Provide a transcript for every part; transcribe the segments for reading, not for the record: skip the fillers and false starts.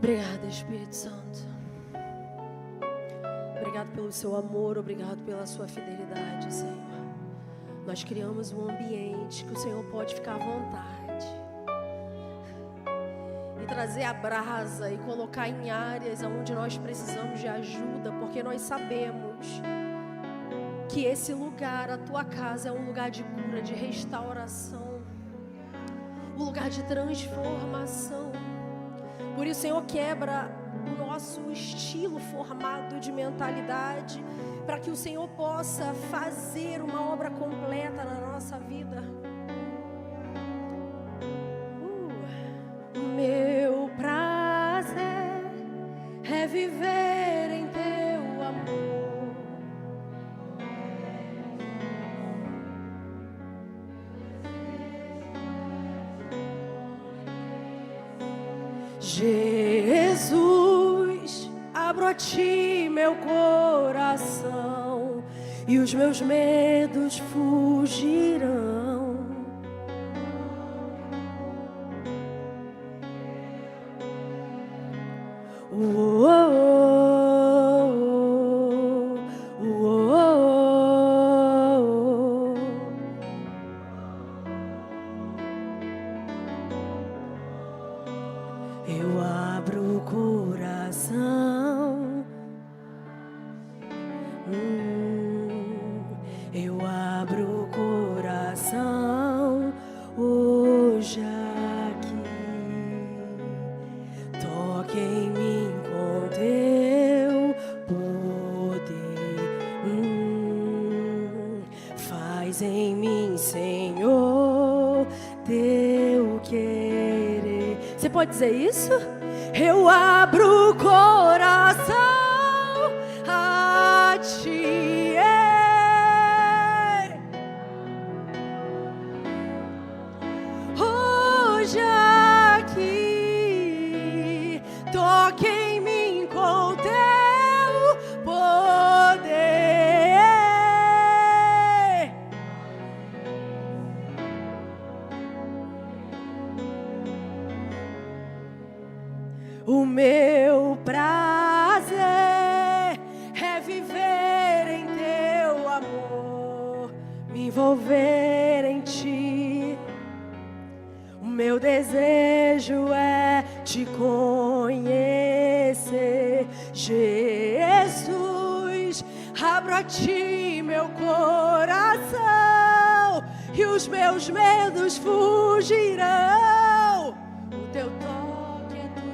Obrigada, Espírito Santo. Obrigado pelo seu amor, obrigado pela sua fidelidade, Senhor. Nós criamos um ambiente que o Senhor pode ficar à vontade e trazer a brasa e colocar em áreas onde nós precisamos de ajuda, porque nós sabemos que esse lugar, a tua casa, é um lugar de cura, de restauração, um lugar de transformação. Por isso, Senhor, quebra o nosso estilo formado de mentalidade, para que o Senhor possa fazer uma obra completa na nossa vida. Meu prazer é viver em teu amor. Jesus, abro a ti meu coração e os meus medos fugirão. Oh, oh, oh, oh, eu abro o coração, eu abro o coração hoje aqui. Toque em mim com teu poder, faz em mim, Senhor, teu querer. Você pode dizer isso? Eu abro o coração a ti. Hoje aqui, toque em mim com teu poder. O meu prazer é viver em teu amor, me envolver em ti. O meu desejo é te conhecer, Jesus. Abro a ti meu coração e os meus medos fugirão. O teu toque é tudo.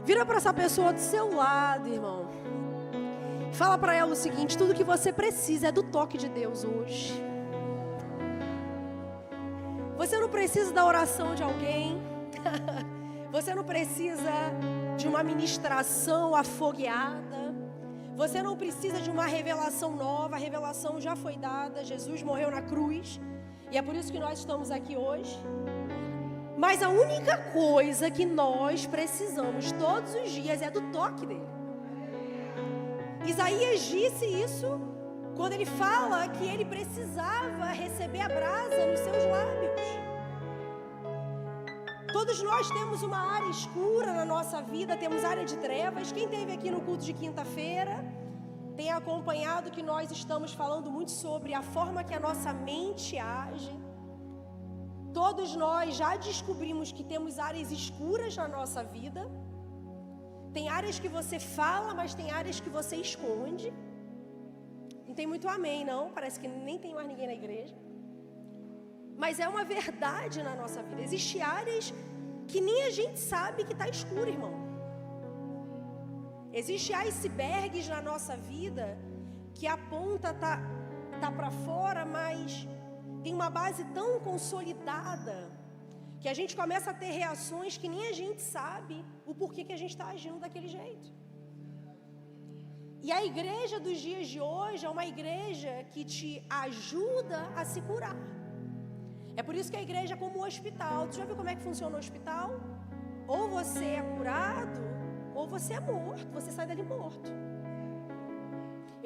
Vira para essa pessoa do seu lado, irmão. Fala para ela o seguinte: tudo que você precisa é do toque de Deus hoje. Você não precisa da oração de alguém. Você não precisa de uma ministração afogueada. Você não precisa de uma revelação nova. A revelação já foi dada. Jesus morreu na cruz. E é por isso que nós estamos aqui hoje. Mas a única coisa que nós precisamos todos os dias é do toque dele. Isaías disse isso quando ele fala que ele precisava receber a brasa nos seus lábios. Todos nós temos uma área escura na nossa vida, temos área de trevas. Quem esteve aqui no culto de quinta-feira tem acompanhado que nós estamos falando muito sobre a forma que a nossa mente age. Todos nós já descobrimos que temos áreas escuras na nossa vida. Tem áreas que você fala, mas tem áreas que você esconde. Não tem muito amém, não. Parece que nem tem mais ninguém na igreja. Mas é uma verdade na nossa vida. Existem áreas que nem a gente sabe que está escura, irmão. Existem icebergs na nossa vida que a ponta tá para fora, mas tem uma base tão consolidada que a gente começa a ter reações que nem a gente sabe o porquê que a gente está agindo daquele jeito. E a igreja dos dias de hoje é uma igreja que te ajuda a se curar. É por isso que a igreja é como um hospital. Tu já viu como é que funciona o hospital? Ou você é curado, ou você é morto. Você sai dali morto.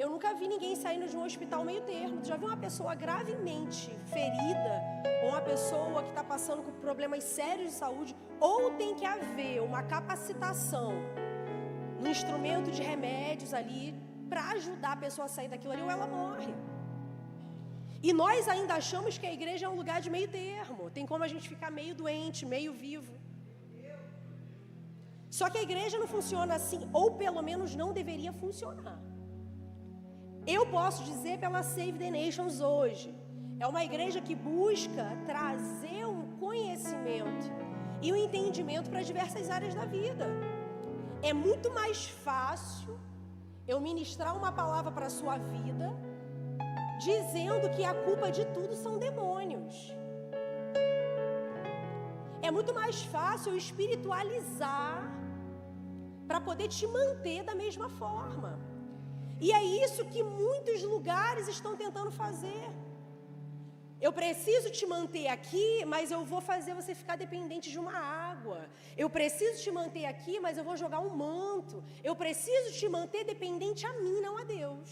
Eu nunca vi ninguém saindo de um hospital meio termo. Já vi uma pessoa gravemente ferida, ou uma pessoa que está passando por problemas sérios de saúde, ou tem que haver uma capacitação no instrumento de remédios ali, para ajudar a pessoa a sair daquilo ali, ou ela morre. E nós ainda achamos que a igreja é um lugar de meio termo. Tem como a gente ficar meio doente, meio vivo. Só que a igreja não funciona assim, ou pelo menos não deveria funcionar. Eu posso dizer pela Save the Nations hoje, é uma igreja que busca trazer um conhecimento e um entendimento para diversas áreas da vida. É muito mais fácil eu ministrar uma palavra para a sua vida, dizendo que a culpa de tudo são demônios. É muito mais fácil eu espiritualizar para poder te manter da mesma forma. E é isso que muitos lugares estão tentando fazer. Eu preciso te manter aqui, mas eu vou fazer você ficar dependente de uma água. Eu preciso te manter aqui, mas eu vou jogar um manto. Eu preciso te manter dependente a mim, não a Deus.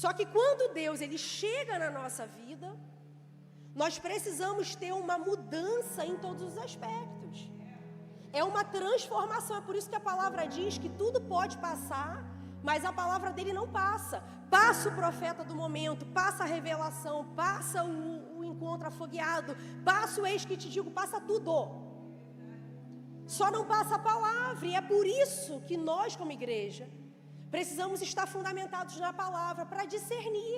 Só que quando Deus ele chega na nossa vida, nós precisamos ter uma mudança em todos os aspectos. É uma transformação, é por isso que a palavra diz que tudo pode passar, mas a palavra dele não passa. Passa o profeta do momento, passa a revelação, passa o encontro afogueado, passa o eis que te digo, passa tudo. Só não passa a palavra, e é por isso que nós como igreja precisamos estar fundamentados na palavra para discernir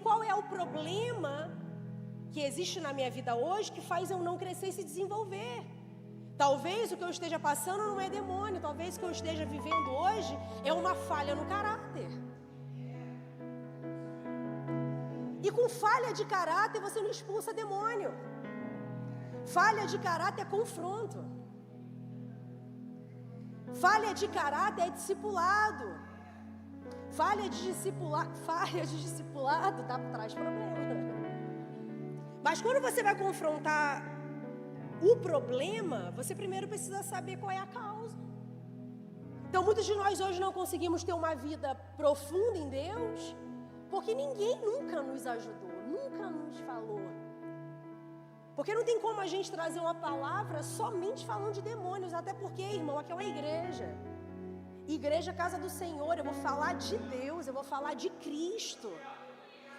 qual é o problema que existe na minha vida hoje que faz eu não crescer e se desenvolver. Talvez o que eu esteja passando não é demônio, talvez o que eu esteja vivendo hoje é uma falha no caráter. E com falha de caráter você não expulsa demônio. Falha de caráter é confronto. Falha de caráter é discipulado. Falha de discipulado dá para trás problema. Mas quando você vai confrontar o problema, você primeiro precisa saber qual é a causa. Então muitos de nós hoje não conseguimos ter uma vida profunda em Deus, porque ninguém nunca nos ajudou, nunca nos falou. Porque não tem como a gente trazer uma palavra somente falando de demônios, até porque, irmão, aqui é uma igreja. Igreja, casa do Senhor, eu vou falar de Deus, eu vou falar de Cristo.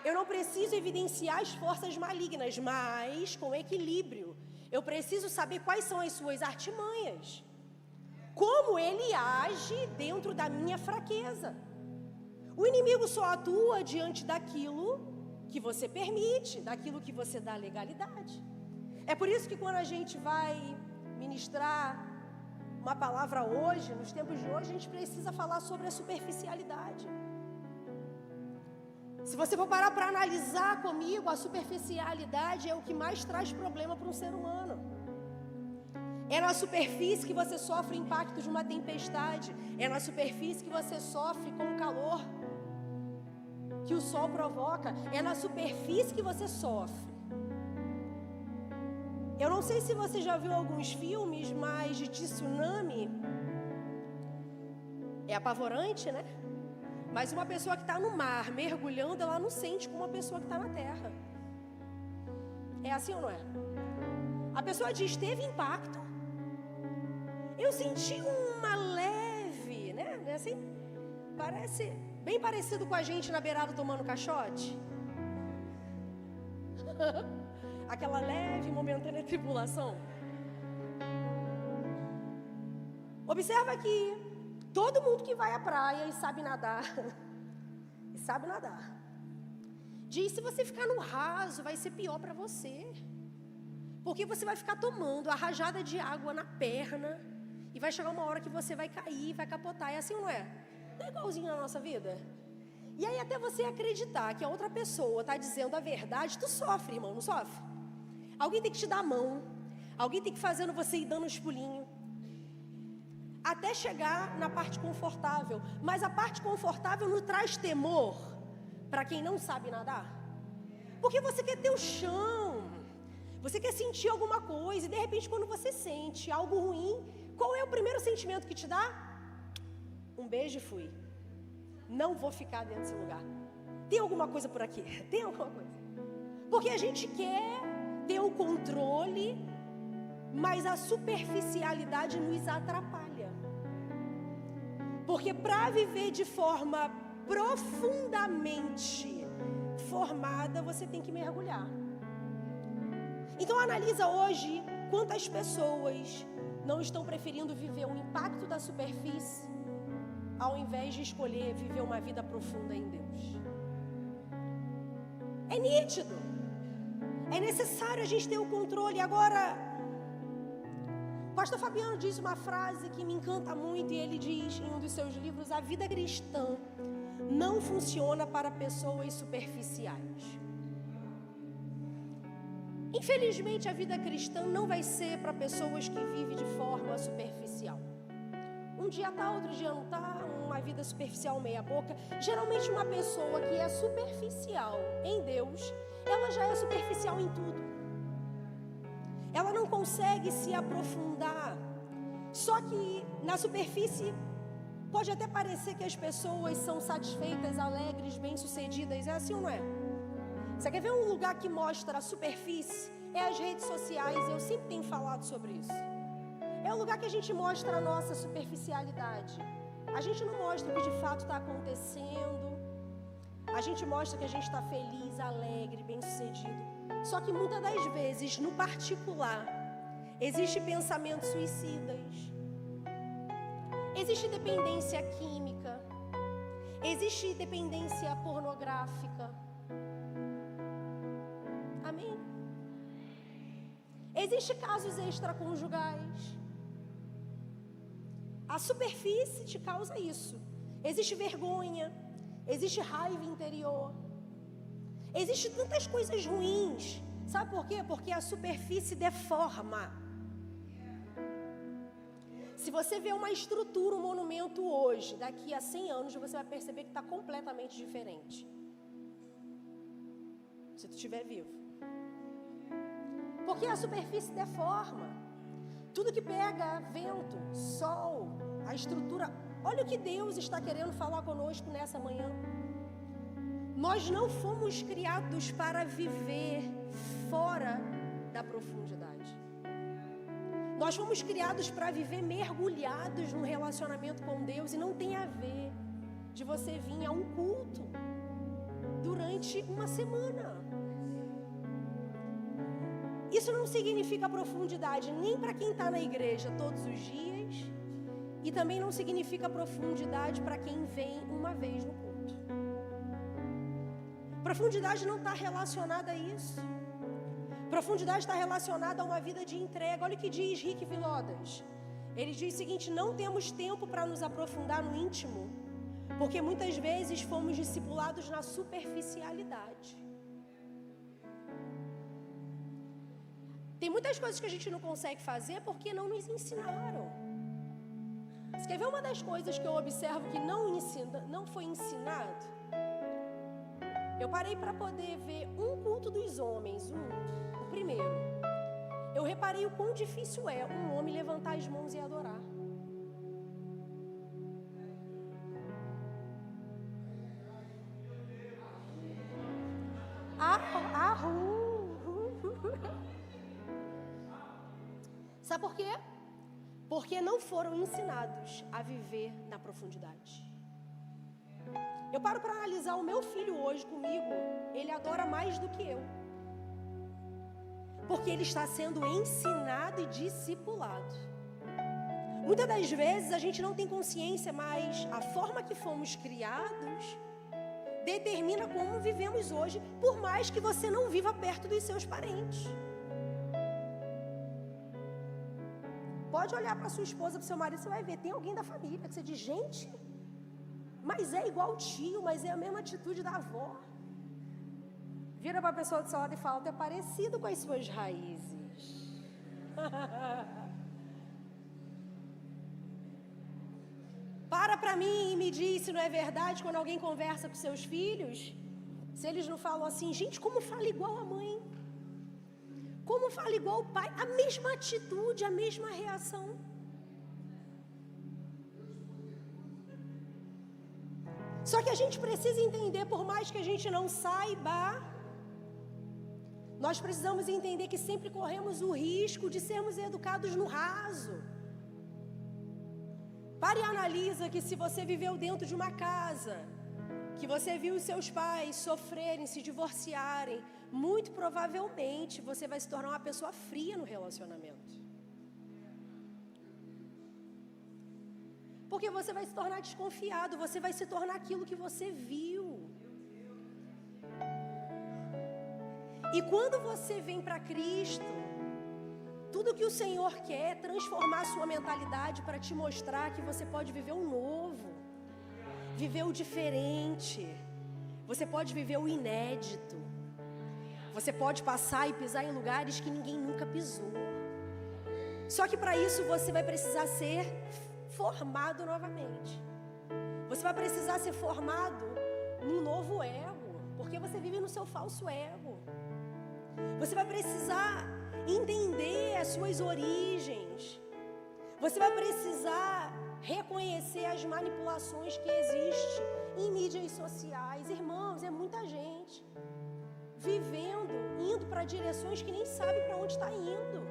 Eu não preciso evidenciar as forças malignas, mas com equilíbrio. Eu preciso saber quais são as suas artimanhas. Como ele age dentro da minha fraqueza. O inimigo só atua diante daquilo que você permite, daquilo que você dá legalidade. É por isso que quando a gente vai ministrar uma palavra hoje, nos tempos de hoje, a gente precisa falar sobre a superficialidade. Se você for parar para analisar comigo, a superficialidade é o que mais traz problema para um ser humano. É na superfície que você sofre o impacto de uma tempestade. É na superfície que você sofre com o calor que o sol provoca. É na superfície que você sofre. Eu não sei se você já viu alguns filmes, mas de tsunami é apavorante, né? Mas uma pessoa que está no mar, mergulhando, ela não sente como uma pessoa que está na terra. É assim ou não é? A pessoa diz, teve impacto. Eu senti uma leve, né? Assim, parece bem parecido com a gente na beirada tomando caixote. Aquela leve, momentânea tribulação. Observa que todo mundo que vai à praia e sabe nadar, diz, se você ficar no raso, vai ser pior para você. Porque você vai ficar tomando a rajada de água na perna, e vai chegar uma hora que você vai cair, vai capotar. É assim ou não é? Não é igualzinho na nossa vida? E aí até você acreditar que a outra pessoa está dizendo a verdade, tu sofre, irmão, não sofre? Alguém tem que te dar a mão, alguém tem que fazendo você ir dando uns pulinhos, até chegar na parte confortável. Mas a parte confortável não traz temor para quem não sabe nadar. Porque você quer ter o chão, você quer sentir alguma coisa, e de repente quando você sente algo ruim, qual é o primeiro sentimento que te dá? um beijo e fui. Não vou ficar dentro desse lugar. Tem alguma coisa por aqui? Tem alguma coisa? Porque a gente quer ter o controle, mas a superficialidade nos atrapalha. Porque para viver de forma profundamente formada, você tem que mergulhar. Então analisa hoje quantas pessoas não estão preferindo viver o impacto da superfície ao invés de escolher viver uma vida profunda em Deus. É nítido. É necessário a gente ter o controle. Agora, o pastor Fabiano diz uma frase que me encanta muito, e ele diz em um dos seus livros: a vida cristã não funciona para pessoas superficiais. Infelizmente, a vida cristã não vai ser para pessoas que vivem de forma superficial. Um dia tá, outro dia não tá, uma vida superficial meia boca. Geralmente uma pessoa que é superficial em Deus, ela já é superficial em tudo. Ela não consegue se aprofundar. Só que na superfície pode até parecer que as pessoas são satisfeitas, alegres, bem-sucedidas. É assim ou não é? Você quer ver um lugar que mostra a superfície? É as redes sociais. Eu sempre tenho falado sobre isso. É o lugar que a gente mostra a nossa superficialidade. A gente não mostra o que de fato está acontecendo. A gente mostra que a gente está feliz, alegre, bem-sucedido. Só que muitas das vezes, no particular, existem pensamentos suicidas. Existe dependência química. Existe dependência pornográfica. Amém? Existem casos extraconjugais. A superfície te causa isso. Existe vergonha. Existe raiva interior. Existem tantas coisas ruins. Sabe por quê? Porque a superfície deforma. Se você vê uma estrutura, um monumento hoje, daqui a 100 anos, você vai perceber que está completamente diferente. Se tu estiver vivo. Porque a superfície deforma. Tudo que pega vento, sol, a estrutura. Olha o que Deus está querendo falar conosco nessa manhã. Nós não fomos criados para viver fora da profundidade. Nós fomos criados para viver mergulhados num relacionamento com Deus. E não tem a ver de você vir a um culto durante uma semana. Isso não significa profundidade nem para quem está na igreja todos os dias, e também não significa profundidade para quem vem uma vez no culto. Profundidade não está relacionada a isso. Profundidade está relacionada a uma vida de entrega. Olha o que diz Rick Vilodas. Ele diz o seguinte: não temos tempo para nos aprofundar no íntimo, porque muitas vezes fomos discipulados na superficialidade. Tem muitas coisas que a gente não consegue fazer porque não nos ensinaram. Você quer ver uma das coisas que eu observo que não foi ensinado? Eu parei para poder ver um culto dos homens, o primeiro. Eu reparei o quão difícil é um homem levantar as mãos e adorar. Sabe por quê? Porque não foram ensinados a viver na profundidade. Eu paro para analisar o meu filho hoje comigo. Ele adora mais do que eu. Porque ele está sendo ensinado e discipulado. Muitas das vezes a gente não tem consciência, mas a forma que fomos criados determina como vivemos hoje, por mais que você não viva perto dos seus parentes. Pode olhar para sua esposa, para o seu marido, você vai ver, tem alguém da família que você diz: gente, mas é igual o tio, mas é a mesma atitude da avó. Vira para a pessoa do seu lado e fala: tu é parecido com as suas raízes. Para mim e me diz se não é verdade quando alguém conversa com seus filhos, se eles não falam assim: gente, como fala igual a mãe, como fala igual o pai, a mesma atitude, a mesma reação. Só que a gente precisa entender, por mais que a gente não saiba, nós precisamos entender que sempre corremos o risco de sermos educados no raso. Pare e analisa que se você viveu dentro de uma casa, que você viu os seus pais sofrerem, se divorciarem, muito provavelmente você vai se tornar uma pessoa fria no relacionamento. Porque você vai se tornar desconfiado, você vai se tornar aquilo que você viu. E quando você vem para Cristo, tudo que o Senhor quer é transformar a sua mentalidade para te mostrar que você pode viver o novo, viver o diferente, você pode viver o inédito, você pode passar e pisar em lugares que ninguém nunca pisou. Só que para isso você vai precisar ser formado novamente. Você vai precisar ser formado num novo ego, porque você vive no seu falso ego. Você vai precisar entender as suas origens. Você vai precisar reconhecer as manipulações que existem em mídias sociais. Irmãos, é muita gente vivendo, indo para direções que nem sabe para onde está indo.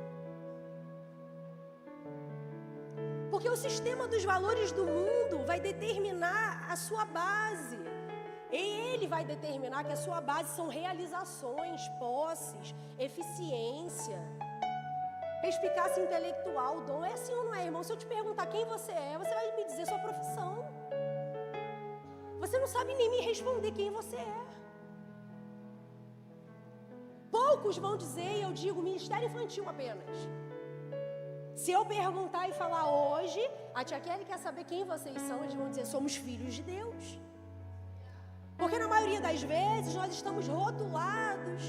Porque o sistema dos valores do mundo vai determinar a sua base. Ele vai determinar que a sua base são realizações, posses, eficiência, perspicácia intelectual, dom. É assim ou não é, irmão? Se eu te perguntar quem você é, você vai me dizer sua profissão. Você não sabe nem me responder quem você é. Poucos vão dizer, eu digo, ministério infantil apenas. Se eu perguntar e falar hoje, a tia Kelly quer saber quem vocês são, eles vão dizer, somos filhos de Deus. Porque na maioria das vezes nós estamos rotulados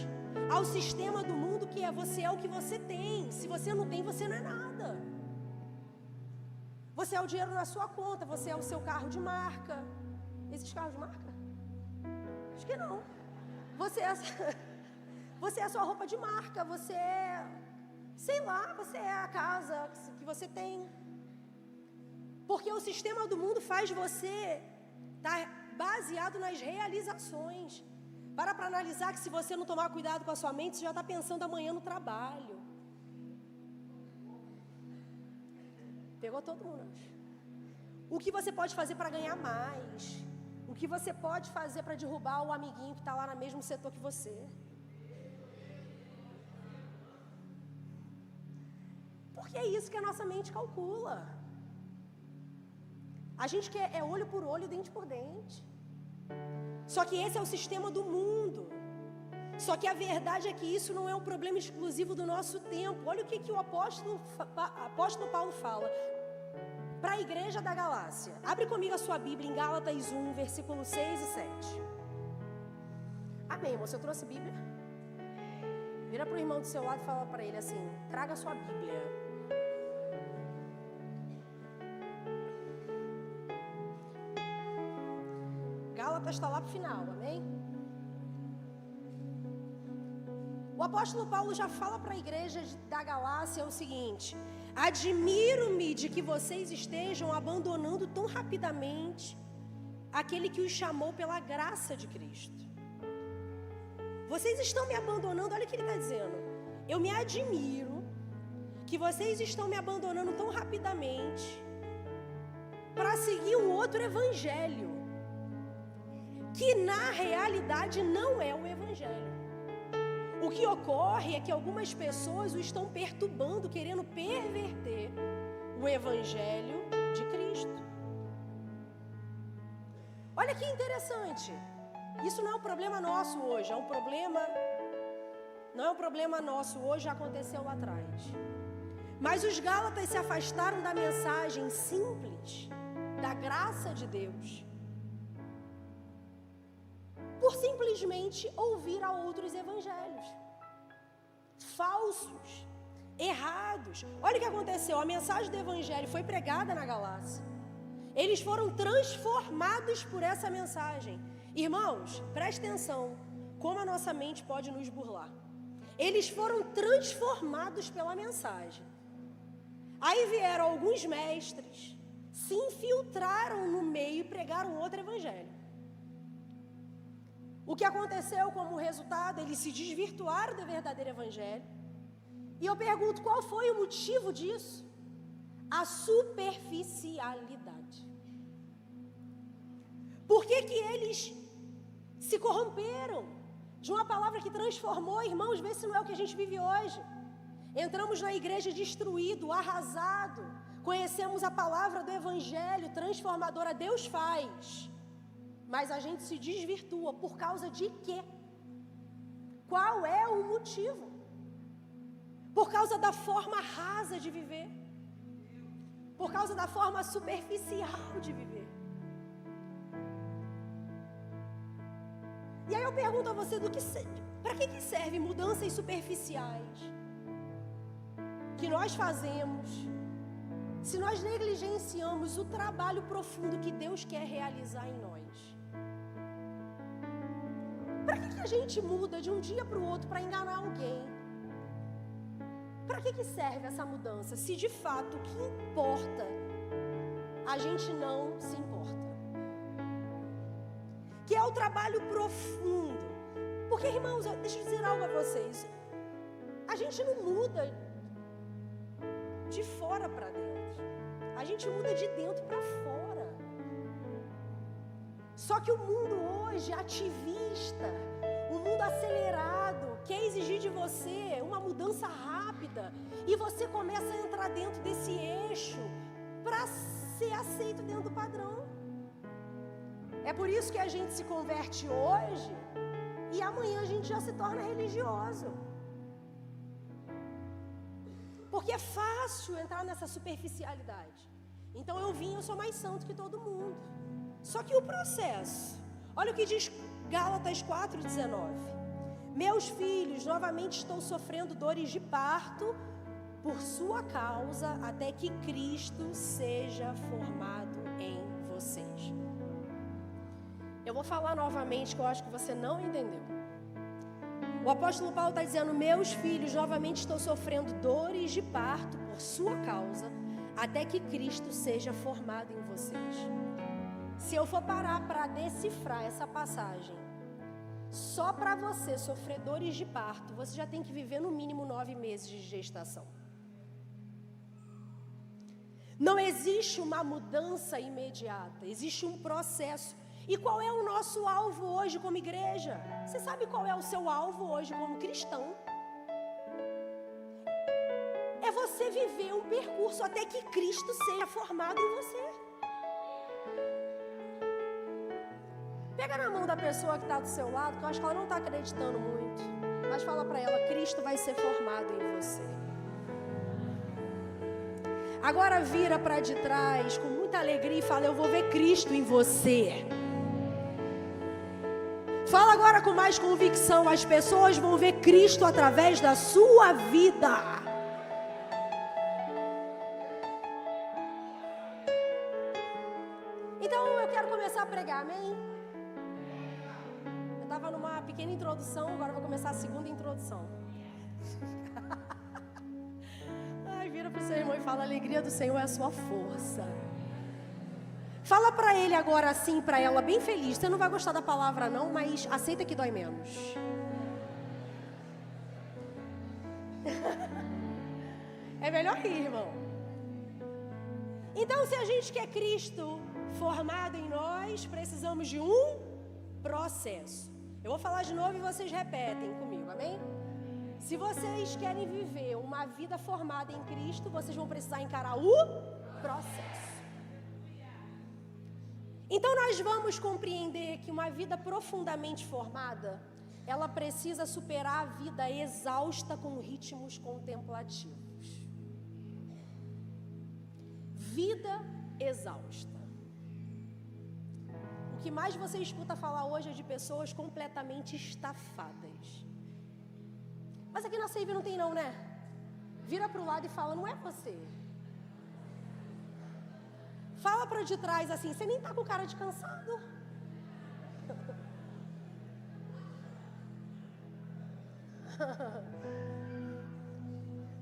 ao sistema do mundo que é você é o que você tem. Se você não tem, você não é nada. Você é o dinheiro na sua conta, você é o seu carro de marca. Existe carro de marca? Acho que não. Você é a sua roupa de marca, você é, sei lá, você é a casa que você tem. Porque o sistema do mundo faz você estar baseado nas realizações. Para analisar que se você não tomar cuidado com a sua mente, você já está pensando amanhã no trabalho. Pegou todo mundo. O que você pode fazer para ganhar mais? O que você pode fazer para derrubar o amiguinho que está lá no mesmo setor que você? Porque é isso que a nossa mente calcula. A gente quer olho por olho, dente por dente. Só que esse é o sistema do mundo. Só que a verdade é que isso não é um problema exclusivo do nosso tempo. Olha o que o apóstolo Paulo fala para a igreja da Galácia. Abre comigo a sua Bíblia em Gálatas 1, versículos 6 e 7. Amém, irmão? Você trouxe Bíblia? Vira para o irmão do seu lado e fala para ele assim, traga a sua Bíblia. Gálatas está lá para o final, amém? O apóstolo Paulo já fala para a igreja da Galácia o seguinte: admiro-me de que vocês estejam abandonando tão rapidamente aquele que os chamou pela graça de Cristo. Vocês estão me abandonando, olha o que ele está dizendo. Eu me admiro que vocês estão me abandonando tão rapidamente para seguir um outro evangelho, que na realidade não é o evangelho. O que ocorre é que algumas pessoas o estão perturbando, querendo perverter o evangelho de Cristo. Olha que interessante. Isso não é um problema nosso hoje, não é um problema nosso hoje, já aconteceu lá atrás. Mas os Gálatas se afastaram da mensagem simples, da graça de Deus, por simplesmente ouvir a outros evangelhos falsos, errados. Olha o que aconteceu, a mensagem do evangelho foi pregada na Galácia. Eles foram transformados por essa mensagem. Irmãos, preste atenção, como a nossa mente pode nos burlar. Eles foram transformados pela mensagem. Aí vieram alguns mestres, se infiltraram no meio e pregaram outro evangelho. O que aconteceu como resultado? Eles se desvirtuaram do verdadeiro evangelho. E eu pergunto, qual foi o motivo disso? A superficialidade. Por que que eles se corromperam de uma palavra que transformou? Irmãos, vê se não é o que a gente vive hoje. Entramos na igreja destruído, arrasado. Conhecemos a palavra do evangelho transformadora. Deus faz. Mas a gente se desvirtua. Por causa de quê? Qual é o motivo? Por causa da forma rasa de viver. Por causa da forma superficial de viver. E aí eu pergunto a você, para que serve mudanças superficiais que nós fazemos, se nós negligenciamos o trabalho profundo que Deus quer realizar em nós? Para que a gente muda de um dia para o outro para enganar alguém? Para que serve essa mudança, se de fato o que importa, a gente não se importa? Que é o trabalho profundo. Porque, irmãos, deixa eu dizer algo a vocês. A gente não muda de fora para dentro. A gente muda de dentro para fora. Só que o mundo hoje, ativista, um mundo acelerado, quer exigir de você uma mudança rápida. E você começa a entrar dentro desse eixo para ser aceito dentro do padrão. É por isso que a gente se converte hoje e amanhã a gente já se torna religioso. Porque é fácil entrar nessa superficialidade. Então eu sou mais santo que todo mundo. Só que o processo, olha o que diz Gálatas 4,19. Meus filhos, novamente estou sofrendo dores de parto por sua causa, até que Cristo seja formado em vocês. Eu vou falar novamente, que eu acho que você não entendeu. O apóstolo Paulo está dizendo, meus filhos, novamente estou sofrendo dores de parto por sua causa, até que Cristo seja formado em vocês. Se eu for parar para decifrar essa passagem, só para você sofrer dores de parto, você já tem que viver no mínimo 9 meses de gestação. Não existe uma mudança imediata, existe um processo. E qual é o nosso alvo hoje como igreja? Você sabe qual é o seu alvo hoje como cristão? É você viver um percurso até que Cristo seja formado em você. Pega na mão da pessoa que está do seu lado, que eu acho que ela não está acreditando muito. Mas fala para ela, Cristo vai ser formado em você. Agora vira para de trás com muita alegria e fala, eu vou ver Cristo em você. Fala agora com mais convicção, as pessoas vão ver Cristo através da sua vida. Então eu quero começar a pregar, amém? Eu estava numa pequena introdução, agora vou começar a segunda introdução. Ai, vira para o seu irmão e fala, a alegria do Senhor é a sua força. Fala para ele agora assim, para ela, bem feliz. Você não vai gostar da palavra não, mas aceita que dói menos. É melhor rir, irmão. Então, se a gente quer Cristo formado em nós, precisamos de um processo. Eu vou falar de novo e vocês repetem comigo, amém? Se vocês querem viver uma vida formada em Cristo, vocês vão precisar encarar o processo. Então nós vamos compreender que uma vida profundamente formada, ela precisa superar a vida exausta com ritmos contemplativos. Vida exausta. O que mais você escuta falar hoje é de pessoas completamente estafadas. Mas aqui na Seiva não tem não, né? Vira para o lado e fala, não é você. Fala para de trás assim, você nem tá com cara de cansado.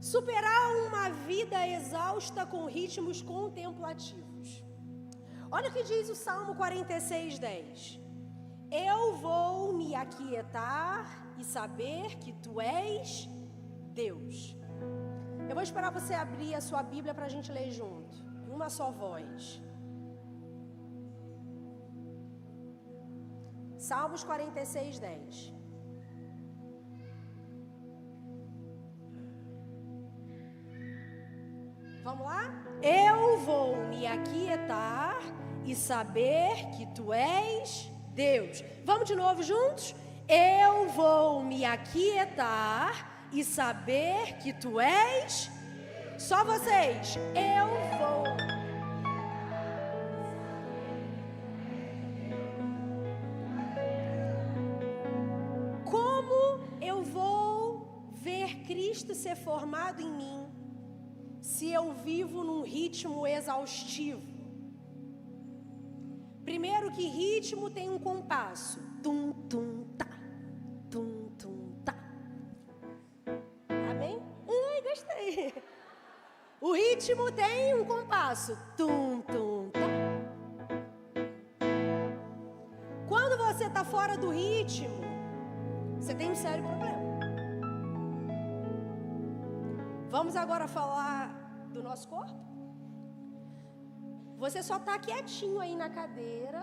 Superar uma vida exausta com ritmos contemplativos. Olha o que diz o Salmo 46:10. Eu vou me aquietar e saber que tu és Deus. Eu vou esperar você abrir a sua Bíblia para a gente ler junto, uma só voz. Salmos 46, 10. Vamos lá? Eu vou me aquietar e saber que tu és Deus. Vamos de novo juntos? Eu vou me aquietar e saber que tu és. Só vocês. Eu vou. Como eu vou ver Cristo ser formado em mim se eu vivo num ritmo exaustivo? Primeiro que ritmo tem um compasso. Tum, tum, tá. Tum, tum, tá. Amém? Ai, gostei. O ritmo tem um compasso. Tum, tum, tá. Quando você está fora do ritmo, você tem um sério problema. Vamos agora falar do nosso corpo? Você só está quietinho aí na cadeira,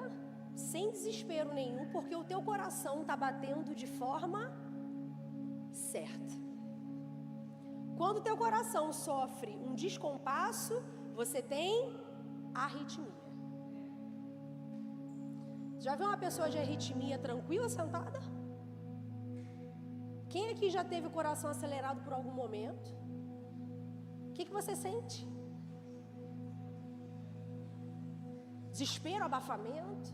sem desespero nenhum, porque o teu coração está batendo de forma certa. Quando o teu coração sofre um descompasso, você tem arritmia. Já viu uma pessoa de arritmia tranquila sentada? Quem aqui já teve o coração acelerado por algum momento? O que você sente? Desespero, abafamento?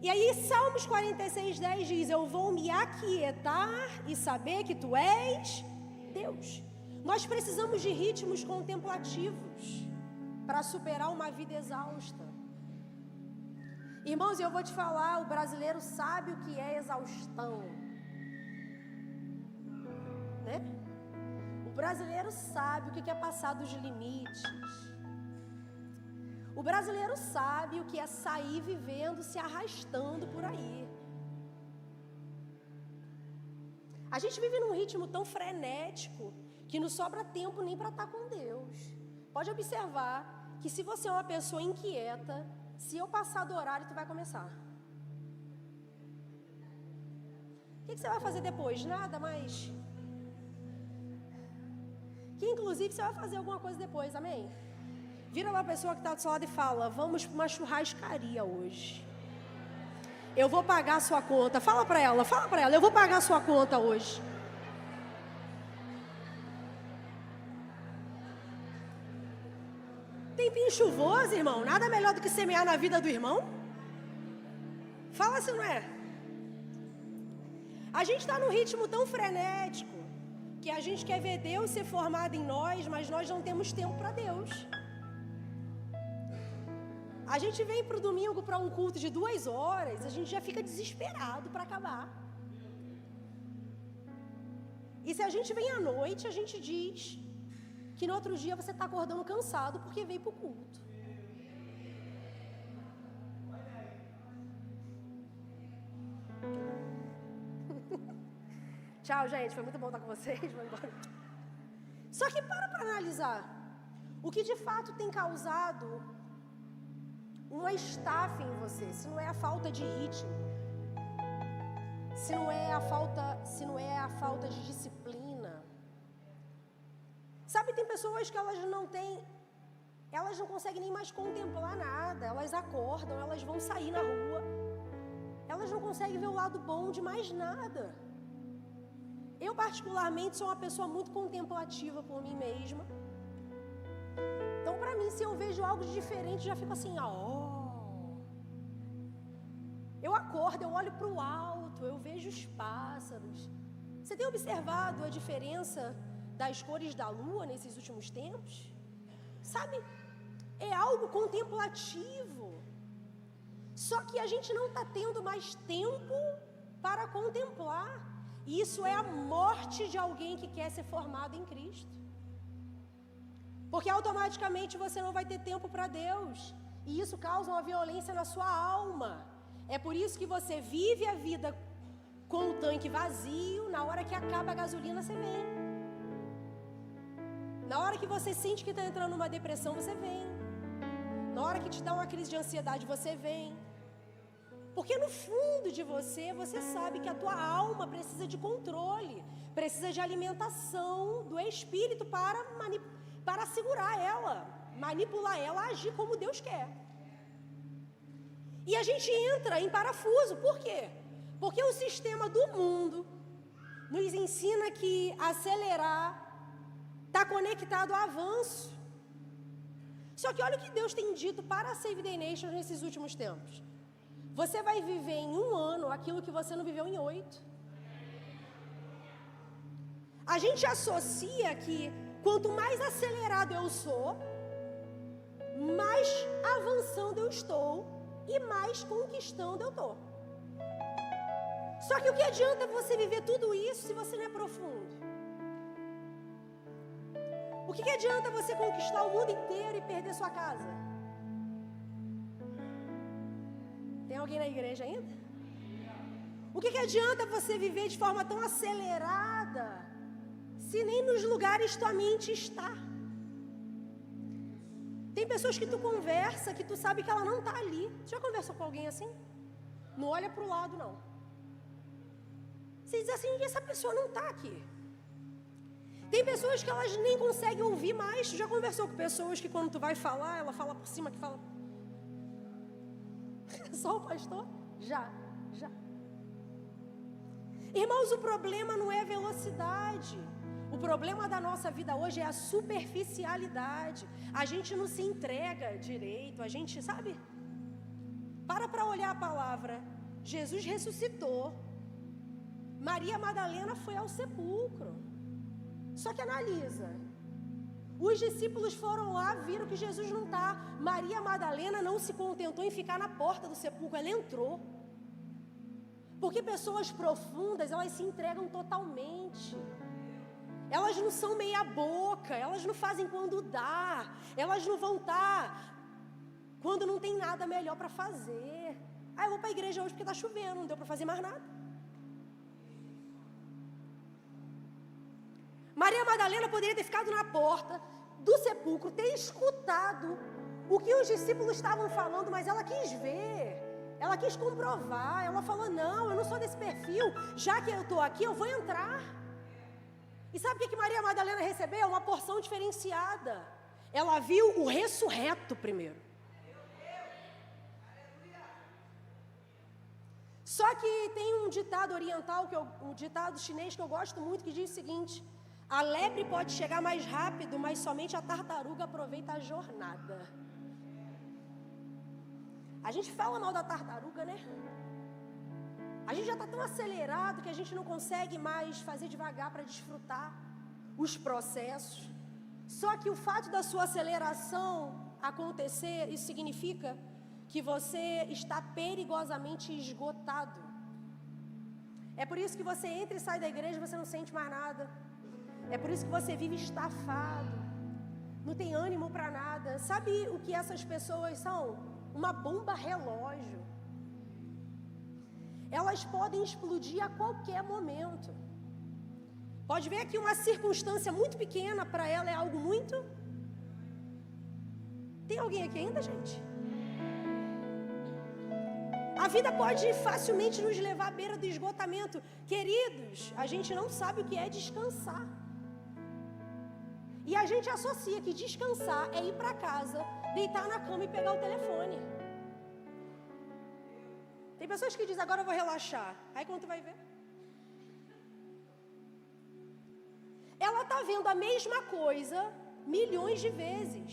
E aí Salmos 46, 10 diz: eu vou me aquietar e saber que tu és Deus. Nós precisamos de ritmos contemplativos para superar uma vida exausta. Irmãos, eu vou te falar, o brasileiro sabe o que é exaustão, né? O brasileiro sabe o que é passar dos limites. O brasileiro sabe o que é sair vivendo, se arrastando por aí. A gente vive num ritmo tão frenético que não sobra tempo nem para estar com Deus. Pode observar que se você é uma pessoa inquieta, se eu passar do horário, tu vai começar. O que você vai fazer depois? Nada, mas... que inclusive você vai fazer alguma coisa depois, amém? Vira uma pessoa que está do seu lado e fala: vamos para uma churrascaria hoje. Eu vou pagar a sua conta. Fala para ela, eu vou pagar a sua conta hoje. Tempinho chuvoso, irmão, nada melhor do que semear na vida do irmão. Fala se não é. A gente está num ritmo tão frenético que a gente quer ver Deus ser formado em nós, mas nós não temos tempo para Deus. A gente vem para o domingo para um culto de 2 horas, a gente já fica desesperado para acabar. E se a gente vem à noite, a gente diz que no outro dia você está acordando cansado porque veio para o culto. Tchau, gente, foi muito bom estar com vocês. Vou embora. Só que para analisar, o que de fato tem causado uma estafa em você, se não é a falta de ritmo, se não é a falta de disciplina. Sabe, tem pessoas que elas não conseguem nem mais contemplar nada, elas acordam, elas vão sair na rua, elas não conseguem ver o lado bom de mais nada. Eu particularmente sou uma pessoa muito contemplativa por mim mesma. Então, para mim, se eu vejo algo de diferente, já fico assim, Eu acordo, eu olho para o alto, eu vejo os pássaros. Você tem observado a diferença das cores da lua nesses últimos tempos? Sabe, é algo contemplativo. Só que a gente não está tendo mais tempo para contemplar. E isso é a morte de alguém que quer ser formado em Cristo. Porque automaticamente você não vai ter tempo para Deus. E isso causa uma violência na sua alma. É por isso que você vive a vida com o tanque vazio, na hora que acaba a gasolina você vem. Na hora que você sente que está entrando numa depressão, você vem. Na hora que te dá uma crise de ansiedade, você vem. Porque no fundo de você, você sabe que a tua alma precisa de controle, precisa de alimentação do Espírito para segurar ela, manipular ela a agir como Deus quer. E a gente entra em parafuso, por quê? Porque o sistema do mundo nos ensina que acelerar está conectado ao avanço. Só que olha o que Deus tem dito para a Save the Nations nesses últimos tempos. Você vai viver em 1 ano aquilo que você não viveu em 8. A gente associa que quanto mais acelerado eu sou, mais avançando eu estou e mais conquistando eu estou. Só que o que adianta você viver tudo isso se você não é profundo? O que adianta você conquistar o mundo inteiro e perder sua casa? Tem alguém na igreja ainda? O que adianta você viver de forma tão acelerada se nem nos lugares tua mente está? Tem pessoas que tu conversa, que tu sabe que ela não está ali. Você já conversou com alguém assim? Não olha para o lado, não. Você diz assim, essa pessoa não está aqui. Tem pessoas que elas nem conseguem ouvir mais. Tu já conversou com pessoas que quando tu vai falar, ela fala por cima, que fala... Só o pastor? Já. Irmãos, o problema não é velocidade. O problema da nossa vida hoje é a superficialidade. A gente não se entrega direito, a gente, sabe? Para olhar a palavra. Jesus ressuscitou. Maria Madalena foi ao sepulcro. Só que analisa. Os discípulos foram lá, viram que Jesus não está. Maria Madalena não se contentou em ficar na porta do sepulcro, ela entrou. Porque pessoas profundas, elas se entregam totalmente. Elas não são meia boca, elas não fazem quando dá. Elas não vão estar quando não tem nada melhor para fazer. Ah, eu vou para a igreja hoje porque está chovendo, não deu para fazer mais nada. Maria Madalena poderia ter ficado na porta do sepulcro, ter escutado o que os discípulos estavam falando, mas ela quis ver, ela quis comprovar, ela falou, não, eu não sou desse perfil, já que eu estou aqui, eu vou entrar. E sabe o que Maria Madalena recebeu? Uma porção diferenciada. Ela viu o ressurreto primeiro. Só que tem um ditado oriental, um ditado chinês que eu gosto muito, que diz o seguinte: a lebre pode chegar mais rápido, mas somente a tartaruga aproveita a jornada. A gente fala mal da tartaruga, né? A gente já está tão acelerado que a gente não consegue mais fazer devagar para desfrutar os processos. Só que o fato da sua aceleração acontecer, isso significa que você está perigosamente esgotado. É por isso que você entra e sai da igreja e você não sente mais nada. É por isso que você vive estafado, não tem ânimo para nada. Sabe o que essas pessoas são? Uma bomba relógio. Elas podem explodir a qualquer momento. Pode ver que uma circunstância muito pequena para ela é algo muito... Tem alguém aqui ainda, gente? A vida pode facilmente nos levar à beira do esgotamento. Queridos, a gente não sabe o que é descansar. E a gente associa que descansar é ir para casa, deitar na cama e pegar o telefone. Tem pessoas que dizem, agora eu vou relaxar. Aí quando tu vai ver? Ela está vendo a mesma coisa milhões de vezes,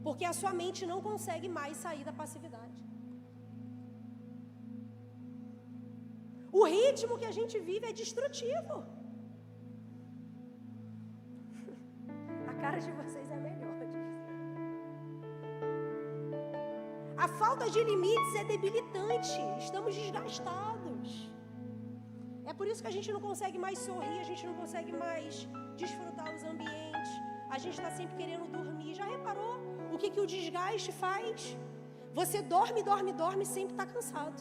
porque a sua mente não consegue mais sair da passividade. O ritmo que a gente vive é destrutivo. A cara de vocês é melhor. A falta de limites é debilitante. Estamos desgastados. É por isso que a gente não consegue mais sorrir, a gente não consegue mais desfrutar os ambientes. A gente está sempre querendo dormir. Já reparou o que o desgaste faz? Você dorme, sempre está cansado.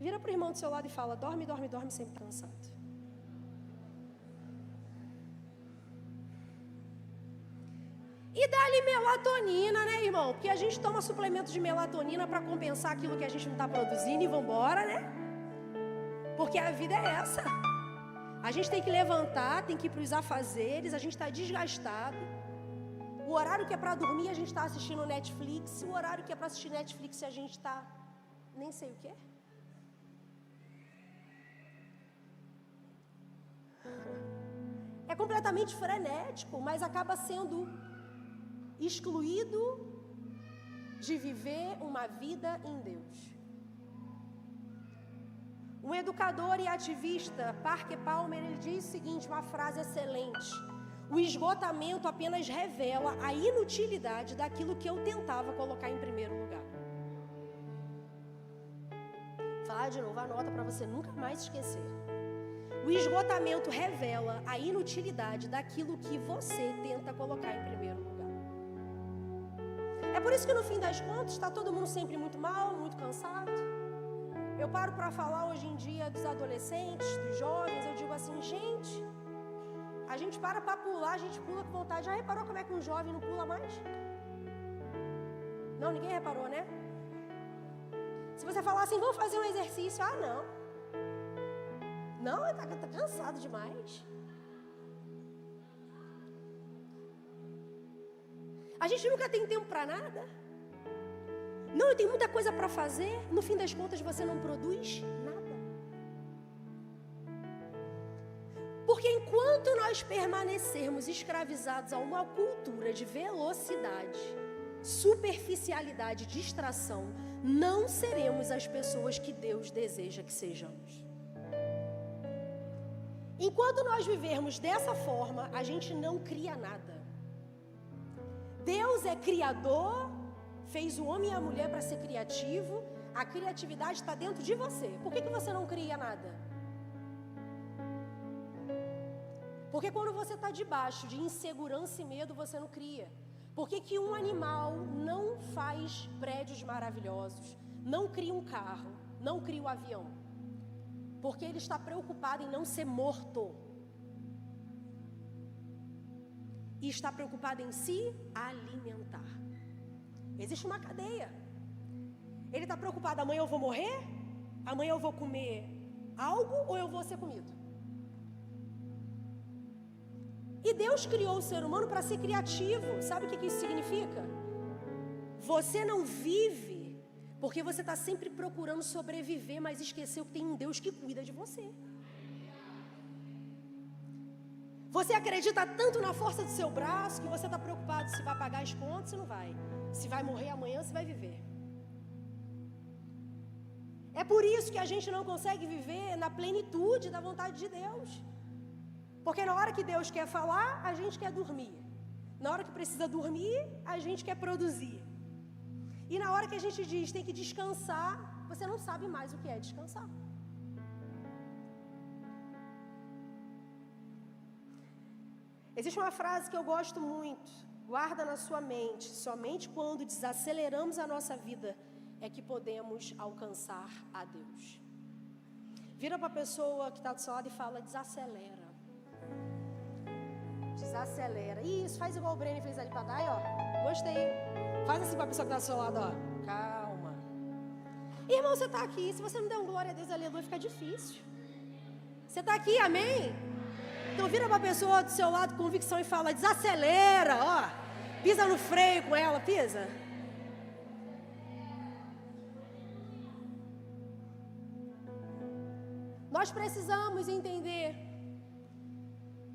Vira para o irmão do seu lado e fala: dorme, dorme, dorme, sempre cansado. E dá-lhe melatonina, né, irmão? Porque a gente toma suplemento de melatonina para compensar aquilo que a gente não está produzindo e vambora, né? Porque a vida é essa. A gente tem que levantar, tem que ir para os afazeres, a gente está desgastado. O horário que é para dormir, a gente está assistindo Netflix. O horário que é para assistir Netflix, a gente está... nem sei o quê. É completamente frenético, mas acaba sendo excluído de viver uma vida em Deus. Um educador e ativista, Parker Palmer, ele diz o seguinte, uma frase excelente: o esgotamento apenas revela a inutilidade daquilo que eu tentava colocar em primeiro lugar. Falar de novo, anota para você nunca mais esquecer. O esgotamento revela a inutilidade daquilo que você tenta colocar em primeiro lugar. É por isso que no fim das contas está todo mundo sempre muito mal, muito cansado. Eu paro para falar hoje em dia dos adolescentes, dos jovens, eu digo assim, gente, a gente para pular, a gente pula com vontade. Já reparou como é que um jovem não pula mais? Não, ninguém reparou, né? Se você falar assim, vamos fazer um exercício, ah, não. Não, tá cansado demais. A gente nunca tem tempo para nada. Não, eu tenho muita coisa para fazer. No fim das contas, você não produz nada. Porque enquanto nós permanecermos escravizados a uma cultura de velocidade, superficialidade, distração, não seremos as pessoas que Deus deseja que sejamos. Enquanto nós vivermos dessa forma, a gente não cria nada. Deus é criador, fez o homem e a mulher para ser criativo. A criatividade está dentro de você. Por que você não cria nada? Porque quando você está debaixo de insegurança e medo, você não cria. Por que um animal não faz prédios maravilhosos, não cria um carro, não cria um avião? Porque ele está preocupado em não ser morto. E está preocupado em se alimentar. Existe uma cadeia. Ele está preocupado, amanhã eu vou morrer? Amanhã eu vou comer algo ou eu vou ser comido? E Deus criou o ser humano para ser criativo. Sabe o que isso significa? Você não vive porque você está sempre procurando sobreviver, mas esqueceu que tem um Deus que cuida de você. Você acredita tanto na força do seu braço que você está preocupado se vai pagar as contas, se não vai. Se vai morrer amanhã, se vai viver. É por isso que a gente não consegue viver na plenitude da vontade de Deus. Porque na hora que Deus quer falar, a gente quer dormir. Na hora que precisa dormir, a gente quer produzir. E na hora que a gente diz tem que descansar, você não sabe mais o que é descansar. Existe uma frase que eu gosto muito, guarda na sua mente: somente quando desaceleramos a nossa vida é que podemos alcançar a Deus. Vira para a pessoa que está do seu lado e fala: desacelera. Desacelera. Isso, faz igual o Breno fez ali para trás, ó. Gostei. Faz assim para a pessoa que está do seu lado, ó. Calma. Irmão, você está aqui. Se você não der um glória a Deus, aleluia, fica difícil. Você está aqui, amém? Então vira para a pessoa do seu lado com convicção e fala: desacelera, ó. Pisa no freio com ela, pisa. Nós precisamos entender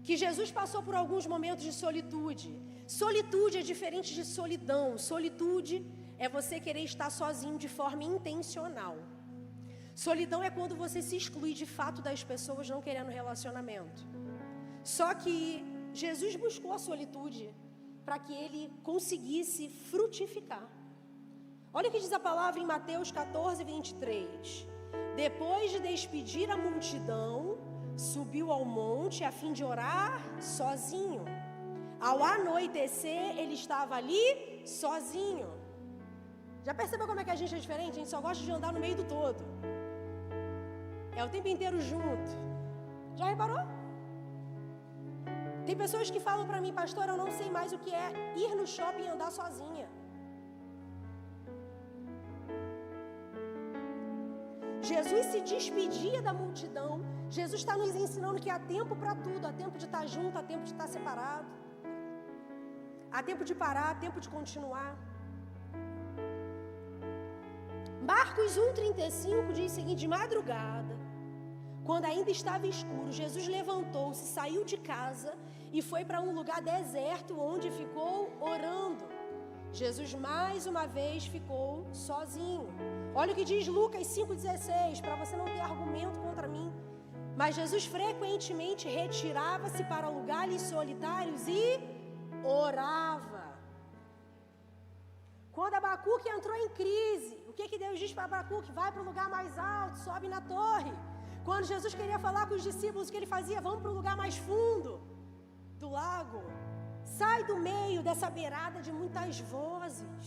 que Jesus passou por alguns momentos de solitude. Solitude é diferente de solidão. Solitude é você querer estar sozinho de forma intencional. Solidão é quando você se exclui de fato das pessoas, não querendo relacionamento. Só que Jesus buscou a solitude para que ele conseguisse frutificar. Olha o que diz a palavra em Mateus 14, 23. Depois de despedir a multidão, subiu ao monte a fim de orar sozinho. Ao anoitecer, ele estava ali sozinho. Já percebeu como é que a gente é diferente? A gente só gosta de andar no meio do todo. É o tempo inteiro junto. Já reparou? Tem pessoas que falam para mim, pastor, eu não sei mais o que é ir no shopping e andar sozinha. Jesus se despedia da multidão. Jesus está nos ensinando que há tempo para tudo. Há tempo de estar junto, há tempo de estar separado. Há tempo de parar, há tempo de continuar. Marcos 1,35 diz o seguinte: de madrugada, quando ainda estava escuro, Jesus levantou-se, saiu de casa e foi para um lugar deserto, onde ficou orando. Jesus mais uma vez ficou sozinho. Olha o que diz Lucas 5,16, para você não ter argumento contra mim. Mas Jesus frequentemente retirava-se para lugares solitários e orava. Quando Abacuque entrou em crise, o que Deus diz para Abacuque? Vai para o lugar mais alto, sobe na torre. Quando Jesus queria falar com os discípulos, o que ele fazia? Vamos para o lugar mais fundo do lago. Sai do meio dessa beirada de muitas vozes.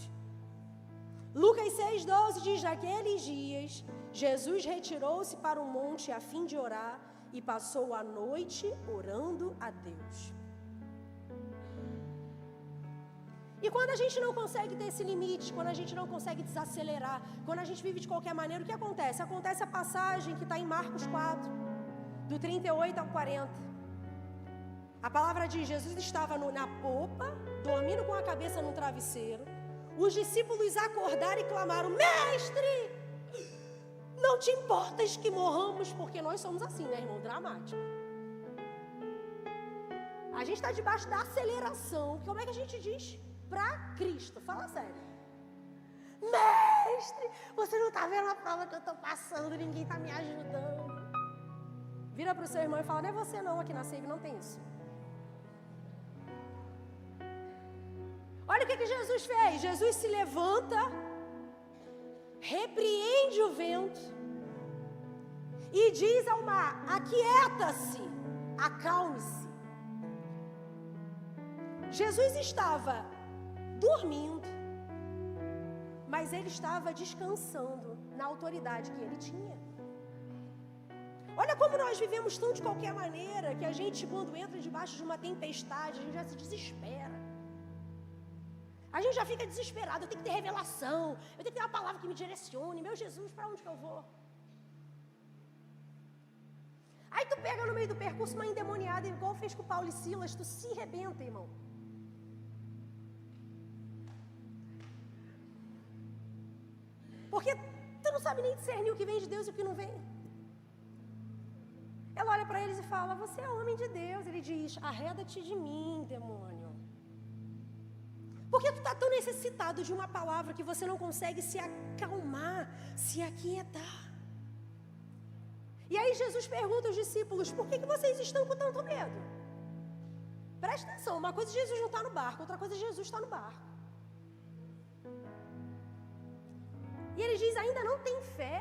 Lucas 6,12 diz: naqueles dias, Jesus retirou-se para um monte a fim de orar e passou a noite orando a Deus. E quando a gente não consegue ter esse limite, quando a gente não consegue desacelerar, quando a gente vive de qualquer maneira, o que acontece? Acontece a passagem que está em Marcos 4, do 38 ao 40. A palavra diz: Jesus estava na popa, dormindo com a cabeça no travesseiro. Os discípulos acordaram e clamaram: mestre, não te importas que morramos? Porque nós somos assim, né, irmão? Dramático. A gente está debaixo da aceleração. Como é que a gente diz? Para Cristo, fala sério. Mestre, você não está vendo a prova que eu estou passando, ninguém está me ajudando. Vira para o seu irmão e fala: não é você não, aqui na Save não tem isso. Olha o que Jesus fez. Jesus se levanta, repreende o vento e diz ao mar: aquieta-se, acalme-se. Jesus estava dormindo, mas ele estava descansando na autoridade que ele tinha. Olha como nós vivemos tão de qualquer maneira, que a gente, quando entra debaixo de uma tempestade, a gente já se desespera. A gente já fica desesperado: eu tenho que ter revelação, eu tenho que ter uma palavra que me direcione. Meu Jesus, para onde que eu vou? Aí tu pega no meio do percurso uma endemoniada, igual fez com Paulo e Silas, tu se rebenta, irmão. Porque tu não sabe nem discernir o que vem de Deus e o que não vem. Ela olha para eles e fala: você é homem de Deus. Ele diz: arreda-te de mim, demônio. Porque tu está tão necessitado de uma palavra que você não consegue se acalmar, se aquietar. E aí Jesus pergunta aos discípulos: por que vocês estão com tanto medo? Presta atenção, uma coisa é Jesus não está no barco, outra coisa é Jesus estar no barco. E ele diz: ainda não tem fé?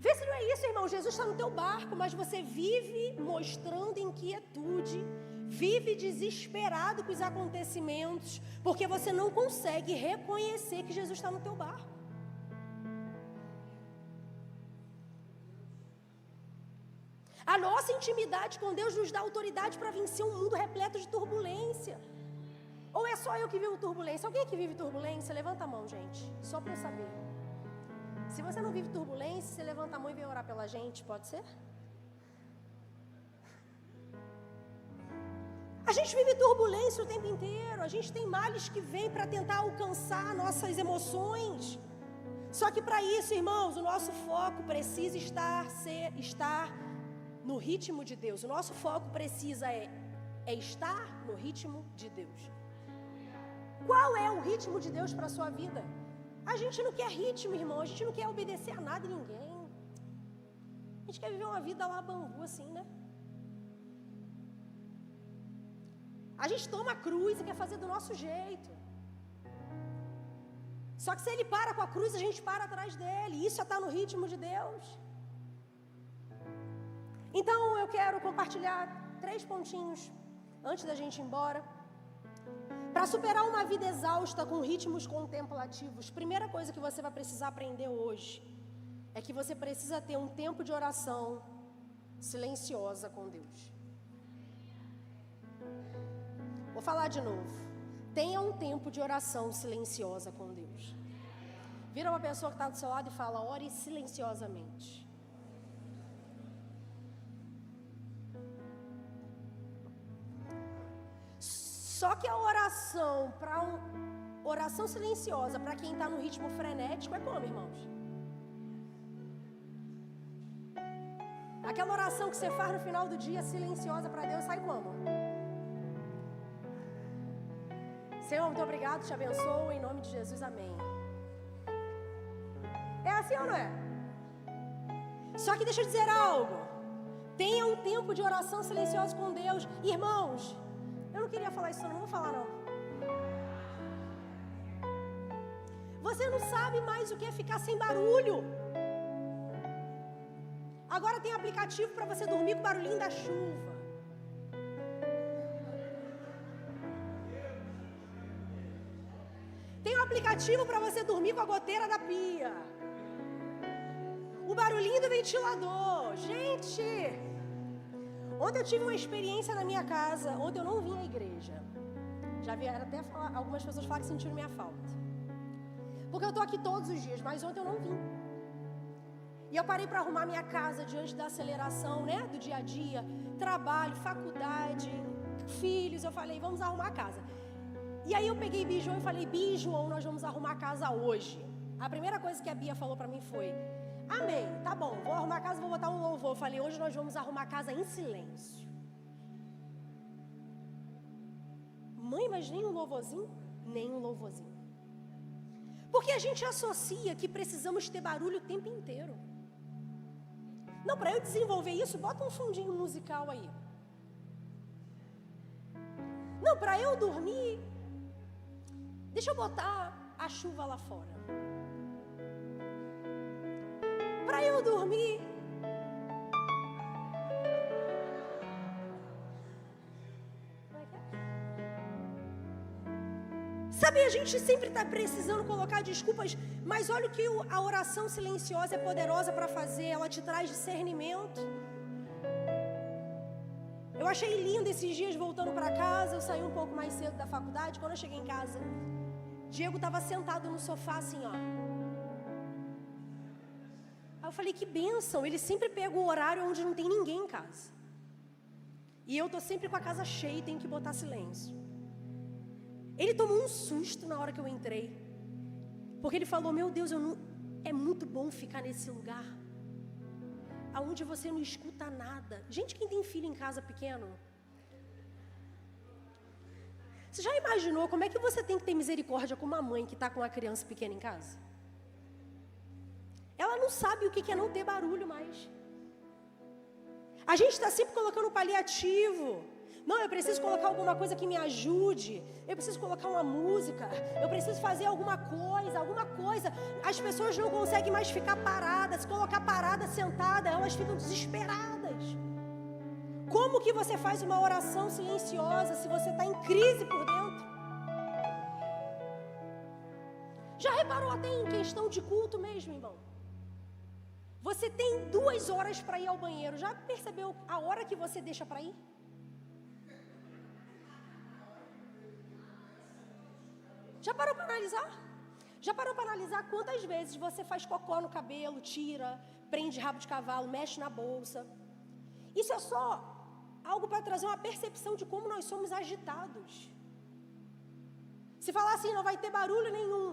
Vê se não é isso, irmão. Jesus está no teu barco, mas você vive mostrando inquietude, vive desesperado com os acontecimentos, porque você não consegue reconhecer que Jesus está no teu barco. A nossa intimidade com Deus nos dá autoridade para vencer um mundo repleto de turbulência. Ou é só eu que vivo turbulência? Alguém que vive turbulência? Levanta a mão, gente, só para eu saber. Se você não vive turbulência, você levanta a mão e vem orar pela gente, pode ser? A gente vive turbulência o tempo inteiro. A gente tem males que vêm para tentar alcançar nossas emoções. Só que para isso, irmãos, o nosso foco precisa estar no ritmo de Deus. O nosso foco precisa estar no ritmo de Deus. Qual é o ritmo de Deus para a sua vida? A gente não quer ritmo, irmão. A gente não quer obedecer a nada e ninguém. A gente quer viver uma vida lá bambu assim, né? A gente toma a cruz e quer fazer do nosso jeito. Só que se ele para com a cruz, a gente para atrás dele. Isso já está no ritmo de Deus. Então eu quero compartilhar 3 pontinhos antes da gente ir embora. Para superar uma vida exausta com ritmos contemplativos, primeira coisa que você vai precisar aprender hoje é que você precisa ter um tempo de oração silenciosa com Deus. Vou falar de novo. Tenha um tempo de oração silenciosa com Deus. Vira uma pessoa que está do seu lado e fala: ore silenciosamente. Só que a oração oração silenciosa para quem está no ritmo frenético é como, irmãos? Aquela oração que você faz no final do dia silenciosa para Deus sai como? Senhor, muito obrigado, te abençoo, em nome de Jesus, amém. É assim ou não é? Só que deixa eu dizer algo. Tenha um tempo de oração silenciosa com Deus. Irmãos, eu não queria falar isso, não vou falar não. Você não sabe mais o que é ficar sem barulho. Agora tem aplicativo para você dormir com o barulhinho da chuva. Tem um aplicativo para você dormir com a goteira da pia. O barulhinho do ventilador. Gente, ontem eu tive uma experiência na minha casa. Ontem eu não vim à igreja. Já vieram até falar, algumas pessoas falam que sentiram minha falta. Porque eu estou aqui todos os dias, mas ontem eu não vim. E eu parei para arrumar minha casa diante da aceleração, né? Do dia a dia. Trabalho, faculdade, filhos. Eu falei, vamos arrumar a casa. E aí eu peguei Bijon e falei, Bijon, nós vamos arrumar a casa hoje. A primeira coisa que a Bia falou para mim foi, amém, tá bom, vou arrumar a casa, vou botar um louvor. Eu falei, hoje nós vamos arrumar a casa em silêncio. Mãe, mas nem um louvorzinho? Nem um louvorzinho. Porque a gente associa que precisamos ter barulho o tempo inteiro. Não, para eu desenvolver isso, bota um fundinho musical aí. Não, para eu dormir, deixa eu botar a chuva lá fora. Para eu dormir, sabe, a gente sempre está precisando colocar desculpas, mas olha o que a oração silenciosa é poderosa para fazer, ela te traz discernimento. Eu achei lindo esses dias voltando para casa, eu saí um pouco mais cedo da faculdade, quando eu cheguei em casa, Diego estava sentado no sofá assim, ó. Aí eu falei, que bênção, ele sempre pega o horário onde não tem ninguém em casa. E eu estou sempre com a casa cheia e tenho que botar silêncio. Ele tomou um susto na hora que eu entrei. Porque ele falou, meu Deus, é muito bom ficar nesse lugar aonde você não escuta nada. Gente, quem tem filho em casa pequeno? Você já imaginou como é que você tem que ter misericórdia com uma mãe que está com uma criança pequena em casa? Ela não sabe o que é não ter barulho mais. A gente está sempre colocando um paliativo. Não, eu preciso colocar alguma coisa que me ajude. Eu preciso colocar uma música. Eu preciso fazer alguma coisa. As pessoas não conseguem mais ficar paradas. Se colocar parada, sentada, elas ficam desesperadas. Como que você faz uma oração silenciosa se você está em crise por dentro? Já reparou até em questão de culto mesmo, irmão? Você tem 2 horas para ir ao banheiro. Já percebeu a hora que você deixa para ir? Já parou para analisar? Já parou para analisar quantas vezes você faz cocô no cabelo, tira, prende rabo de cavalo, mexe na bolsa? Isso é só algo para trazer uma percepção de como nós somos agitados. Se falar assim, não vai ter barulho nenhum,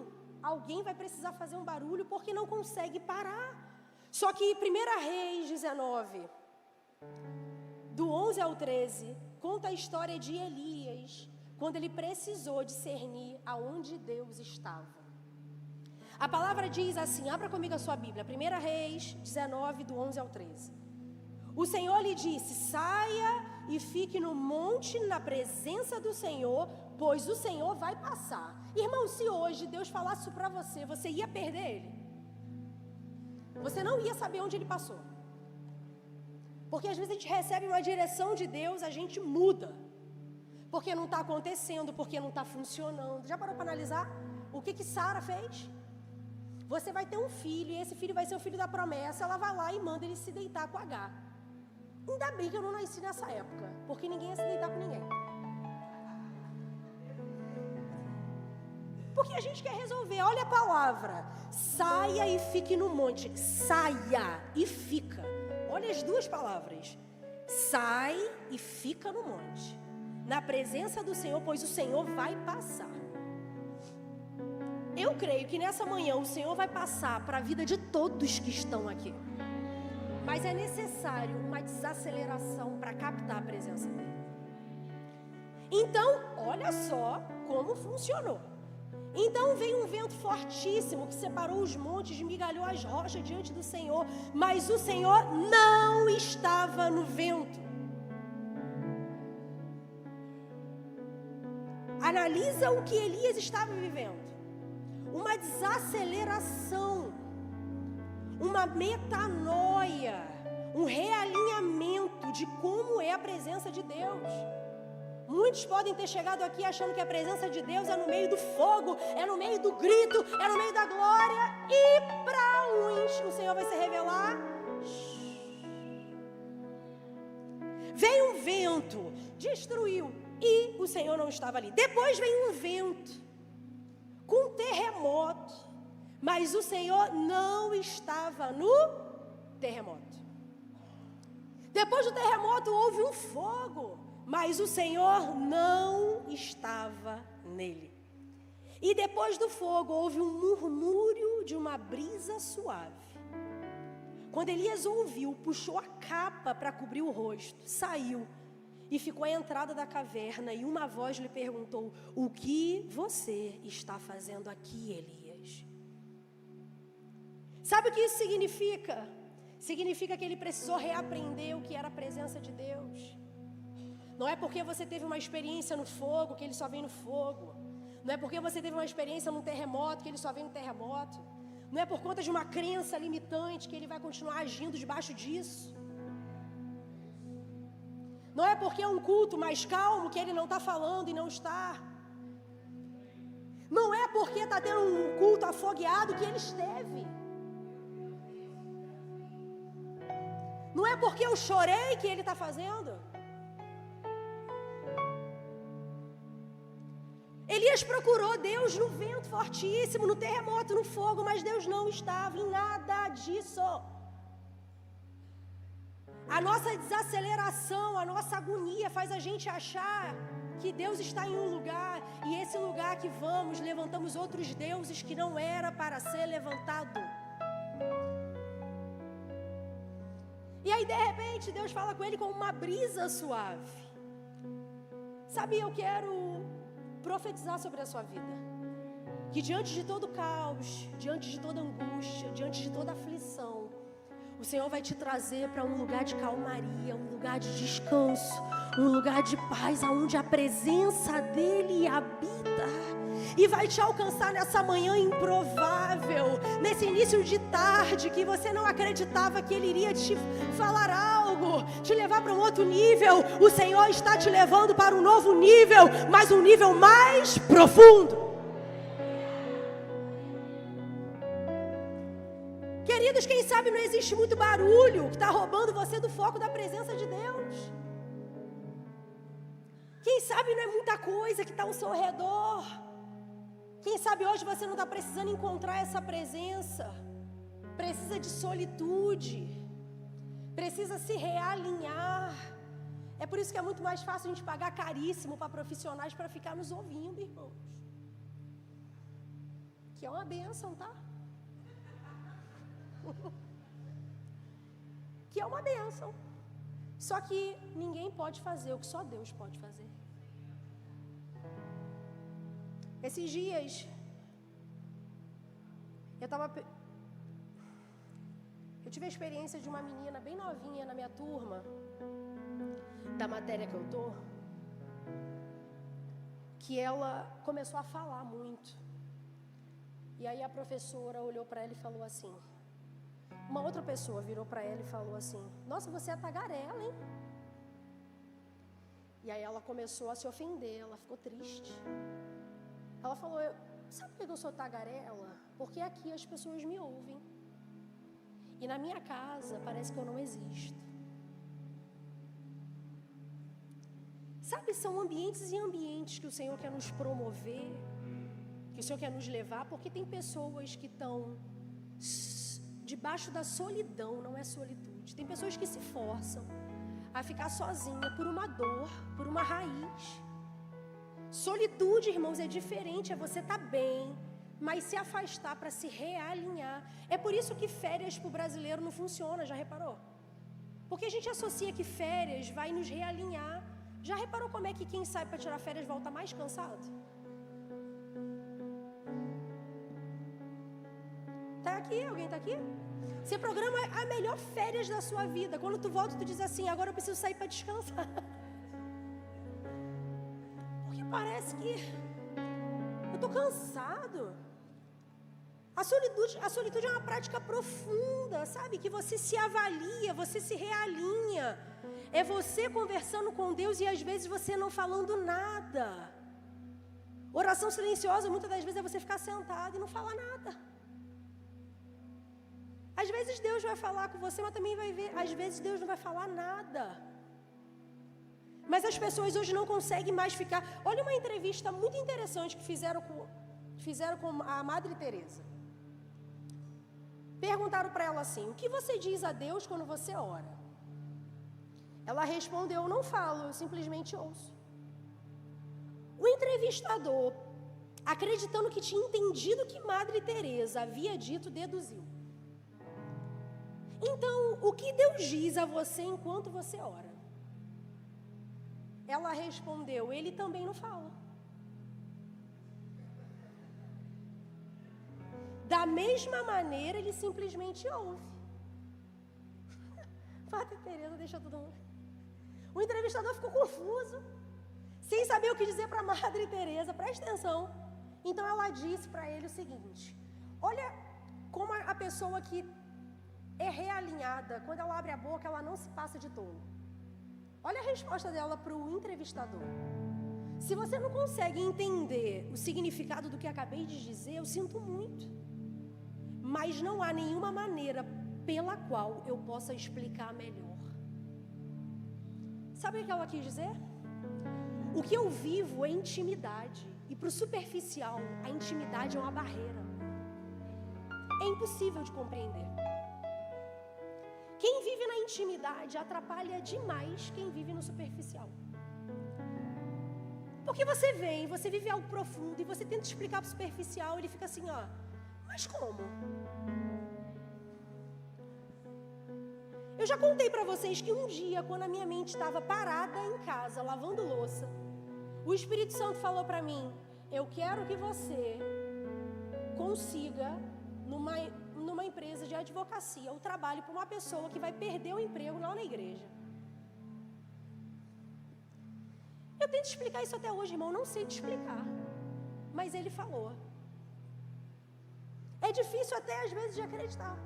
alguém vai precisar fazer um barulho porque não consegue parar. Só que 1 Reis 19, do 11 ao 13, conta a história de Elias, quando ele precisou discernir aonde Deus estava. A palavra diz assim, abra comigo a sua Bíblia, 1 Reis 19, do 11 ao 13. O Senhor lhe disse, saia e fique no monte na presença do Senhor, pois o Senhor vai passar. Irmão, se hoje Deus falasse isso para você, você ia perder ele? Você não ia saber onde ele passou. Porque às vezes a gente recebe uma direção de Deus, a gente muda. Porque não está acontecendo, porque não está funcionando. Já parou para analisar o que Sara fez? Você vai ter um filho, e esse filho vai ser o filho da promessa. Ela vai lá e manda ele se deitar com H. Ainda bem que eu não nasci nessa época, porque ninguém ia se deitar com ninguém. Porque a gente quer resolver. Olha a palavra: saia e fique no monte. Saia e fica. Olha as duas palavras. Sai e fica no monte, na presença do Senhor, pois o Senhor vai passar. Eu creio que nessa manhã o Senhor vai passar para a vida de todos que estão aqui. Mas é necessário uma desaceleração para captar a presença dele. Então, olha só como funcionou. Então veio um vento fortíssimo que separou os montes, esmigalhou as rochas diante do Senhor. Mas o Senhor não estava no vento. Analisa o que Elias estava vivendo. Uma desaceleração, uma metanoia, um realinhamento de como é a presença de Deus. Muitos podem ter chegado aqui achando que a presença de Deus é no meio do fogo, é no meio do grito, é no meio da glória. E para uns o Senhor vai se revelar. Veio um vento, destruiu, e o Senhor não estava ali. Depois veio um vento com um terremoto, mas o Senhor não estava no terremoto. Depois do terremoto houve um fogo, mas o Senhor não estava nele. E depois do fogo houve um murmúrio de uma brisa suave. Quando Elias ouviu, puxou a capa para cobrir o rosto, saiu e ficou à entrada da caverna, e uma voz lhe perguntou: o que você está fazendo aqui, Elias? Sabe o que isso significa? Significa que ele precisou reaprender o que era a presença de Deus. Não é porque você teve uma experiência no fogo que ele só vem no fogo. Não é porque você teve uma experiência num terremoto que ele só vem no terremoto. Não é por conta de uma crença limitante que ele vai continuar agindo debaixo disso. Não é porque é um culto mais calmo que ele não está falando e não está. Não é porque está tendo um culto afogueado que ele esteve. Não é porque eu chorei que ele está fazendo. Elias procurou Deus no vento fortíssimo, no terremoto, no fogo, mas Deus não estava em nada disso. A nossa desaceleração, a nossa agonia faz a gente achar que Deus está em um lugar, e esse lugar que vamos, levantamos outros deuses que não era para ser levantado. E aí de repente Deus fala com ele com uma brisa suave. Sabe, eu quero profetizar sobre a sua vida, que diante de todo caos, diante de toda angústia, diante de toda aflição, o Senhor vai te trazer para um lugar de calmaria, um lugar de descanso, um lugar de paz, aonde a presença dEle habita. E vai te alcançar nessa manhã improvável, nesse início de tarde, que você não acreditava que Ele iria te falar algo, te levar para um outro nível. O Senhor está te levando para um novo nível, mas um nível mais profundo. Queridos, quem sabe não existe muito barulho que está roubando você do foco da presença de Deus. Quem sabe não é muita coisa que está ao seu redor. Quem sabe hoje você não está precisando encontrar essa presença. Precisa de solitude. Precisa se realinhar. É por isso que é muito mais fácil a gente pagar caríssimo para profissionais para ficar nos ouvindo, irmãos. Que é uma bênção, tá? Que é uma bênção. Só que ninguém pode fazer o que só Deus pode fazer. Esses dias eu tive a experiência de uma menina bem novinha na minha turma, da matéria que eu tô, que ela começou a falar muito. E aí a professora olhou para ela e falou assim, uma outra pessoa virou para ela e falou assim: nossa, você é tagarela, hein? E aí ela começou a se ofender, ela ficou triste. Ela falou: sabe por que eu sou tagarela? Porque aqui as pessoas me ouvem. E na minha casa parece que eu não existo. Sabe, são ambientes e ambientes que o Senhor quer nos promover, que o Senhor quer nos levar, porque tem pessoas que estão debaixo da solidão, não é solitude. Tem pessoas que se forçam a ficar sozinha por uma dor, por uma raiz. Solitude, irmãos, é diferente, é você estar bem, mas se afastar para se realinhar. É por isso que férias para o brasileiro não funciona, já reparou? Porque a gente associa que férias vai nos realinhar. Já reparou como é que quem sai para tirar férias volta mais cansado? Tá aqui? Alguém tá aqui? Você programa a melhor férias da sua vida. Quando tu volta, tu diz assim, agora eu preciso sair para descansar. Porque parece que eu tô cansado. A solitude é uma prática profunda, sabe? Que você se avalia, você se realinha. É você conversando com Deus e às vezes você não falando nada. Oração silenciosa, muitas das vezes, é você ficar sentado e não falar nada. Às vezes Deus vai falar com você, mas também vai ver, às vezes Deus não vai falar nada. Mas as pessoas hoje não conseguem mais ficar. Olha uma entrevista muito interessante que fizeram com a Madre Teresa. Perguntaram para ela assim: o que você diz a Deus quando você ora? Ela respondeu: eu não falo, eu simplesmente ouço. O entrevistador, acreditando que tinha entendido o que Madre Teresa havia dito, deduziu: então, o que Deus diz a você enquanto você ora? Ela respondeu: ele também não fala. Da mesma maneira, ele simplesmente ouve. Madre Teresa deixa todo mundo. O entrevistador ficou confuso, sem saber o que dizer para Madre Teresa. Presta atenção. Então ela disse para ele o seguinte: olha como a pessoa que é realinhada, quando ela abre a boca, ela não se passa de tolo. Olha a resposta dela para o entrevistador: se você não consegue entender o significado do que acabei de dizer, eu sinto muito. Mas não há nenhuma maneira pela qual eu possa explicar melhor. Sabe o que ela quis dizer? O que eu vivo é intimidade. E para o superficial, a intimidade é uma barreira. É impossível de compreender. Quem vive na intimidade atrapalha demais quem vive no superficial. Porque você vem, você vive algo profundo e você tenta explicar para o superficial, ele fica assim, ó, mas como? Eu já contei para vocês que um dia, quando a minha mente estava parada em casa, lavando louça, o Espírito Santo falou para mim: eu quero que você consiga, numa empresa de advocacia, o trabalho para uma pessoa que vai perder o emprego lá na igreja. Eu tento explicar isso até hoje, irmão, não sei te explicar, mas ele falou. É difícil até às vezes de acreditar.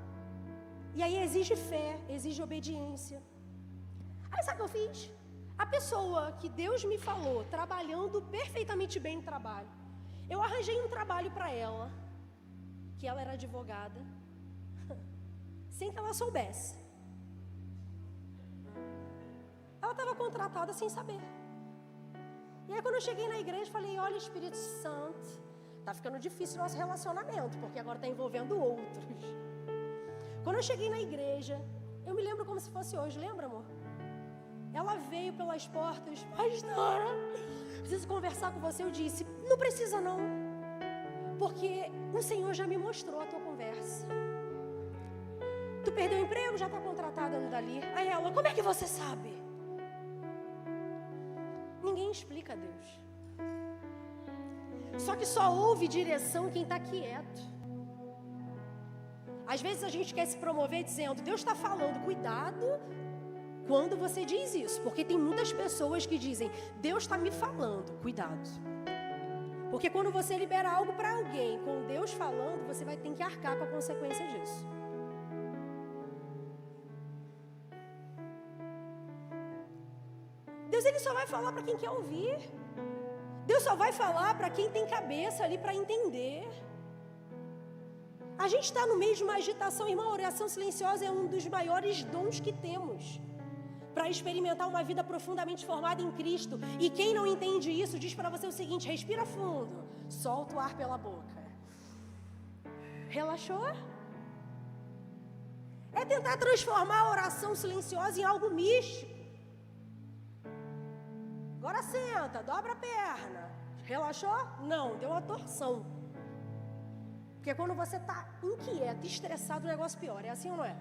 E aí exige fé, exige obediência. Aí sabe o que eu fiz? A pessoa que Deus me falou, trabalhando perfeitamente bem no trabalho, eu arranjei um trabalho para ela, que ela era advogada, sem que ela soubesse. Ela estava contratada sem saber. E aí quando eu cheguei na igreja, falei: olha, Espírito Santo, tá ficando difícil o nosso relacionamento, porque agora está envolvendo outros. Quando eu cheguei na igreja, eu me lembro como se fosse hoje, lembra, amor? Ela veio pelas portas: pastora, preciso conversar com você. Eu disse: não precisa não, porque o Senhor já me mostrou a tua conversa. Tu perdeu o emprego, já está contratada no dali. Aí ela: como é que você sabe? Ninguém explica a Deus. Só que só ouve direção quem está quieto. Às vezes a gente quer se promover dizendo: Deus está falando. Cuidado quando você diz isso, porque tem muitas pessoas que dizem: Deus está me falando. Cuidado, porque quando você libera algo para alguém com Deus falando, você vai ter que arcar com a consequência disso. Deus, ele só vai falar para quem quer ouvir. Deus só vai falar para quem tem cabeça ali para entender. A gente está no meio de uma agitação, irmão. A oração silenciosa é um dos maiores dons que temos para experimentar uma vida profundamente formada em Cristo. E quem não entende isso, diz para você o seguinte: respira fundo, solta o ar pela boca. Relaxou? É tentar transformar a oração silenciosa em algo místico. Agora senta, dobra a perna. Relaxou? Não, deu uma torção. Porque quando você está inquieto, estressado, o negócio piora. É assim ou não é?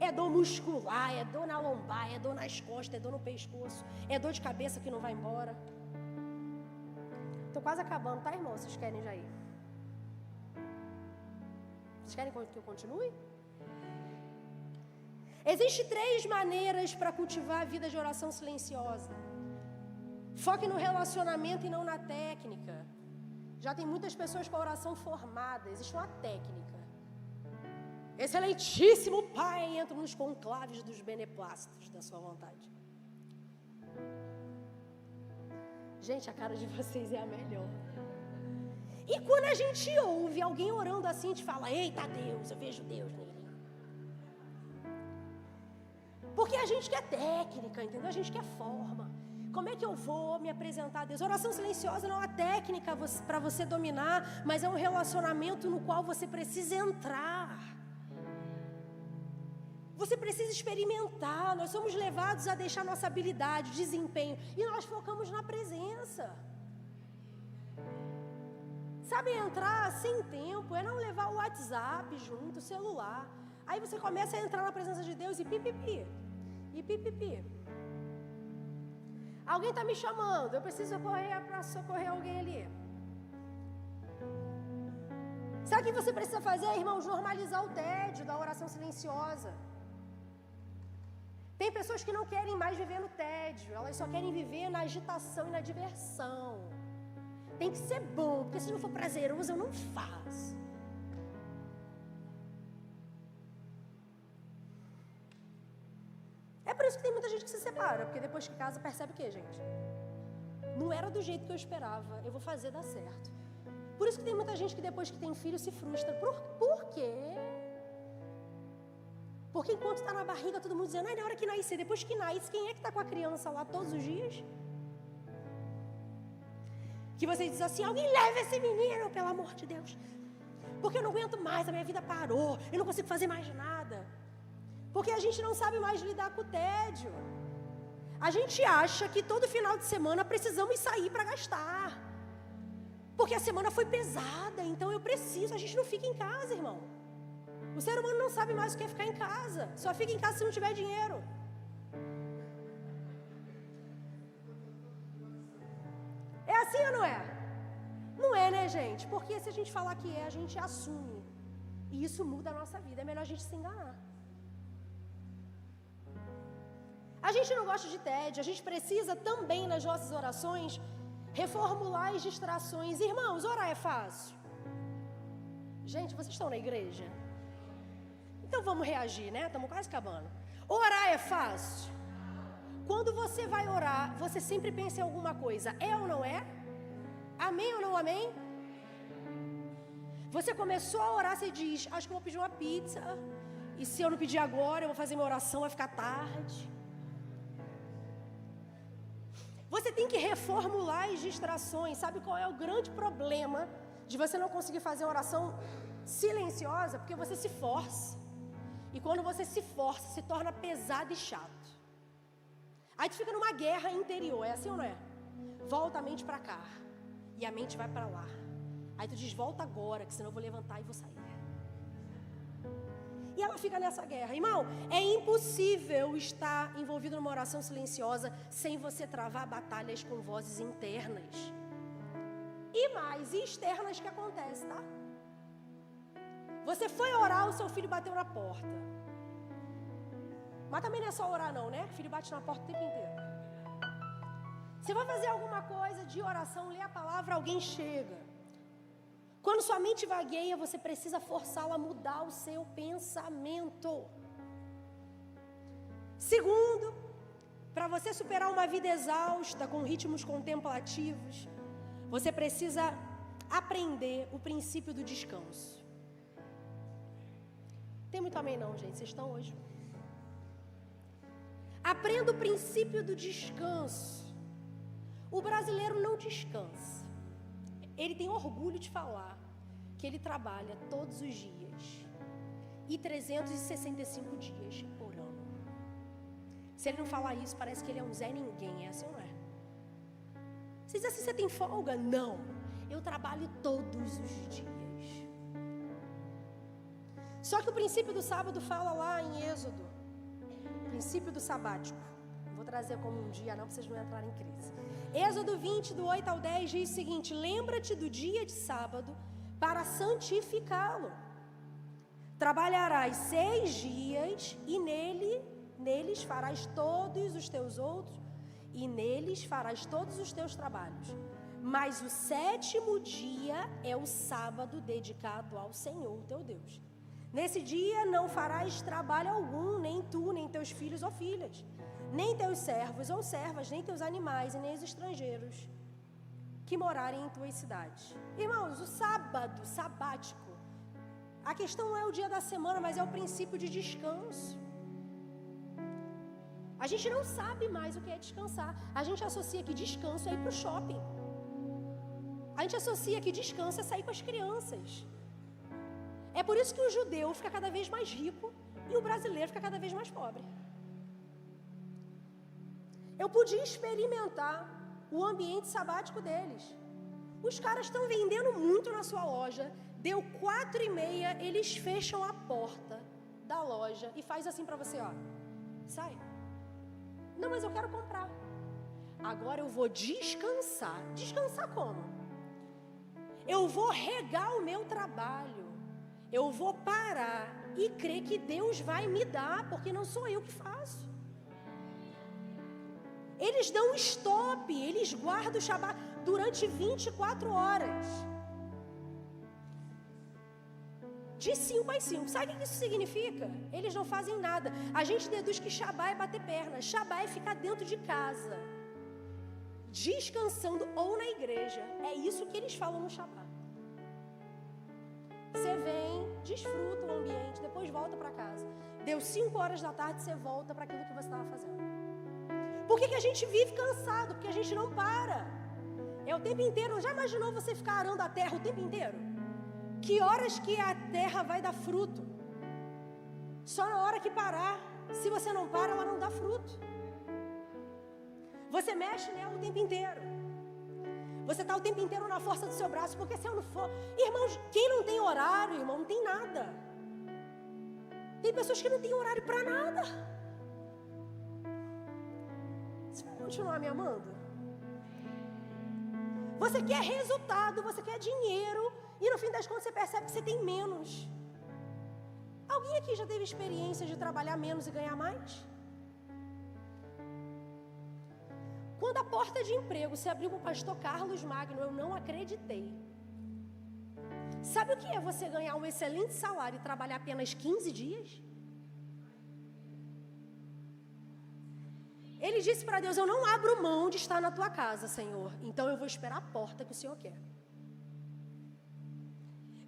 É dor muscular, é dor na lombar, é dor nas costas, é dor no pescoço, é dor de cabeça que não vai embora. Estou quase acabando, tá, irmão? Vocês querem já ir? Vocês querem que eu continue? Existem 3 maneiras para cultivar a vida de oração silenciosa. Foque no relacionamento e não na técnica. Já tem muitas pessoas com a oração formada. Existe uma técnica. Excelentíssimo Pai, entra nos conclaves dos beneplácitos da sua vontade. Gente, a cara de vocês é a melhor. E quando a gente ouve alguém orando assim, a gente fala: eita Deus, eu vejo Deus nele. Porque a gente quer técnica, entendeu? A gente quer forma. Como é que eu vou me apresentar a Deus? Oração silenciosa não é uma técnica para você dominar, mas é um relacionamento no qual você precisa entrar. Você precisa experimentar. Nós somos levados a deixar nossa habilidade, desempenho, e nós focamos na presença. Sabe, entrar sem tempo é não levar o WhatsApp junto, o celular. Aí você começa a entrar na presença de Deus e pipipi. E pipipi. Alguém está me chamando, eu preciso correr para socorrer alguém ali. Sabe o que você precisa fazer, irmãos? Normalizar o tédio da oração silenciosa. Tem pessoas que não querem mais viver no tédio, elas só querem viver na agitação e na diversão. Tem que ser bom, porque se não for prazeroso, eu não faço. É por isso que tem muita gente que se separa, porque depois que casa percebe o quê, gente? Não era do jeito que eu esperava, eu vou fazer dar certo. Por isso que tem muita gente que depois que tem filho se frustra. Por quê? Porque enquanto está na barriga, todo mundo dizendo: na hora que nascer, depois que nasce, quem é que está com a criança lá todos os dias? Que você diz assim: alguém leva esse menino, pelo amor de Deus. Porque eu não aguento mais, a minha vida parou, eu não consigo fazer mais nada. Porque a gente não sabe mais lidar com o tédio. A gente acha que todo final de semana precisamos sair para gastar. Porque a semana foi pesada, então eu preciso. A gente não fica em casa, irmão. O ser humano não sabe mais o que é ficar em casa. Só fica em casa se não tiver dinheiro. É assim ou não é? Não é, né, gente? Porque se a gente falar que é, a gente assume. E isso muda a nossa vida. É melhor a gente se enganar. A gente não gosta de tédio. A gente precisa também, nas nossas orações, reformular as distrações. Irmãos, orar é fácil? Gente, vocês estão na igreja? Então vamos reagir, né? Estamos quase acabando. Orar é fácil? Quando você vai orar, você sempre pensa em alguma coisa. É ou não é? Amém ou não amém? Você começou a orar, você diz: acho que eu vou pedir uma pizza. E se eu não pedir agora, eu vou fazer minha oração, vai ficar tarde. Você tem que reformular as distrações. Sabe qual é o grande problema de você não conseguir fazer uma oração silenciosa? Porque você se força. E quando você se força, se torna pesado e chato. Aí tu fica numa guerra interior, é assim ou não é? Volta a mente para cá. E a mente vai para lá. Aí tu diz: volta agora, que senão eu vou levantar e vou sair. E ela fica nessa guerra. Irmão, é impossível estar envolvido numa oração silenciosa sem você travar batalhas com vozes internas. E mais, e externas que acontecem, tá? Você foi orar, o seu filho bateu na porta. Mas também não é só orar não, né? O filho bate na porta o tempo inteiro. Você vai fazer alguma coisa de oração, ler a palavra, alguém chega. Quando sua mente vagueia, você precisa forçá-la a mudar o seu pensamento. Segundo, Para você superar uma vida exausta com ritmos contemplativos, você precisa aprender o princípio do descanso. Tem muito amém não, gente? Vocês estão hoje? Aprenda o princípio do descanso. O brasileiro não descansa. Ele tem orgulho de falar que ele trabalha todos os dias e 365 dias por ano. Se ele não falar isso, parece que ele é um Zé Ninguém, é assim ou não é? Você diz assim, você tem folga? Não, eu trabalho todos os dias. Só que o princípio do sábado fala lá em Êxodo, princípio do sabático. Vou trazer como um dia, não, para vocês não entrarem em crise. Êxodo 20, do 8 ao 10, diz o seguinte: lembra-te do dia de sábado para santificá-lo. Trabalharás 6 dias e neles farás todos os teus outros, e neles farás todos os teus trabalhos. Mas o 7º dia é o sábado dedicado ao Senhor, teu Deus. Nesse dia não farás trabalho algum, nem tu, nem teus filhos ou filhas, nem teus servos ou servas, nem teus animais, e nem os estrangeiros que morarem em tuas cidades. Irmãos, o sábado, sabático, a questão não é o dia da semana, mas é o princípio de descanso. A gente não sabe mais o que é descansar. A gente associa que descanso é ir para o shopping. A gente associa que descanso é sair com as crianças. É por isso que o judeu fica cada vez mais rico e o brasileiro fica cada vez mais pobre. Eu podia experimentar o ambiente sabático deles. Os caras estão vendendo muito na sua loja. Deu 4:30, eles fecham a porta da loja e faz assim para você, ó. Sai. Não, mas eu quero comprar. Agora eu vou descansar. Descansar como? Eu vou regar o meu trabalho. Eu vou parar e crer que Deus vai me dar, porque não sou eu que faço. Eles dão um stop, eles guardam o Shabat durante 24 horas. De 5 às 5. Sabe o que isso significa? Eles não fazem nada. A gente deduz que Shabat é bater perna. Shabat é ficar dentro de casa, descansando ou na igreja. É isso que eles falam no Shabat. Você vem, desfruta o ambiente, depois volta para casa. Deu 5 horas da tarde, você volta para aquilo que você estava fazendo. Por que a gente vive cansado? Porque a gente não para. É o tempo inteiro. Já imaginou você ficar arando a terra o tempo inteiro? Que horas que a terra vai dar fruto? Só na hora que parar. Se você não para, ela não dá fruto. Você mexe nela o tempo inteiro. Você está o tempo inteiro na força do seu braço, porque se eu não for... Irmãos, quem não tem horário, irmão, não tem nada. Tem pessoas que não têm horário para nada. Você vai continuar me amando? Você quer resultado, você quer dinheiro, e no fim das contas você percebe que você tem menos. Alguém aqui já teve experiência de trabalhar menos e ganhar mais? Quando a porta de emprego se abriu para o pastor Carlos Magno, eu não acreditei. Sabe o que é você ganhar um excelente salário e trabalhar apenas 15 dias? Ele disse para Deus: eu não abro mão de estar na tua casa, Senhor. Então eu vou esperar a porta que o Senhor quer.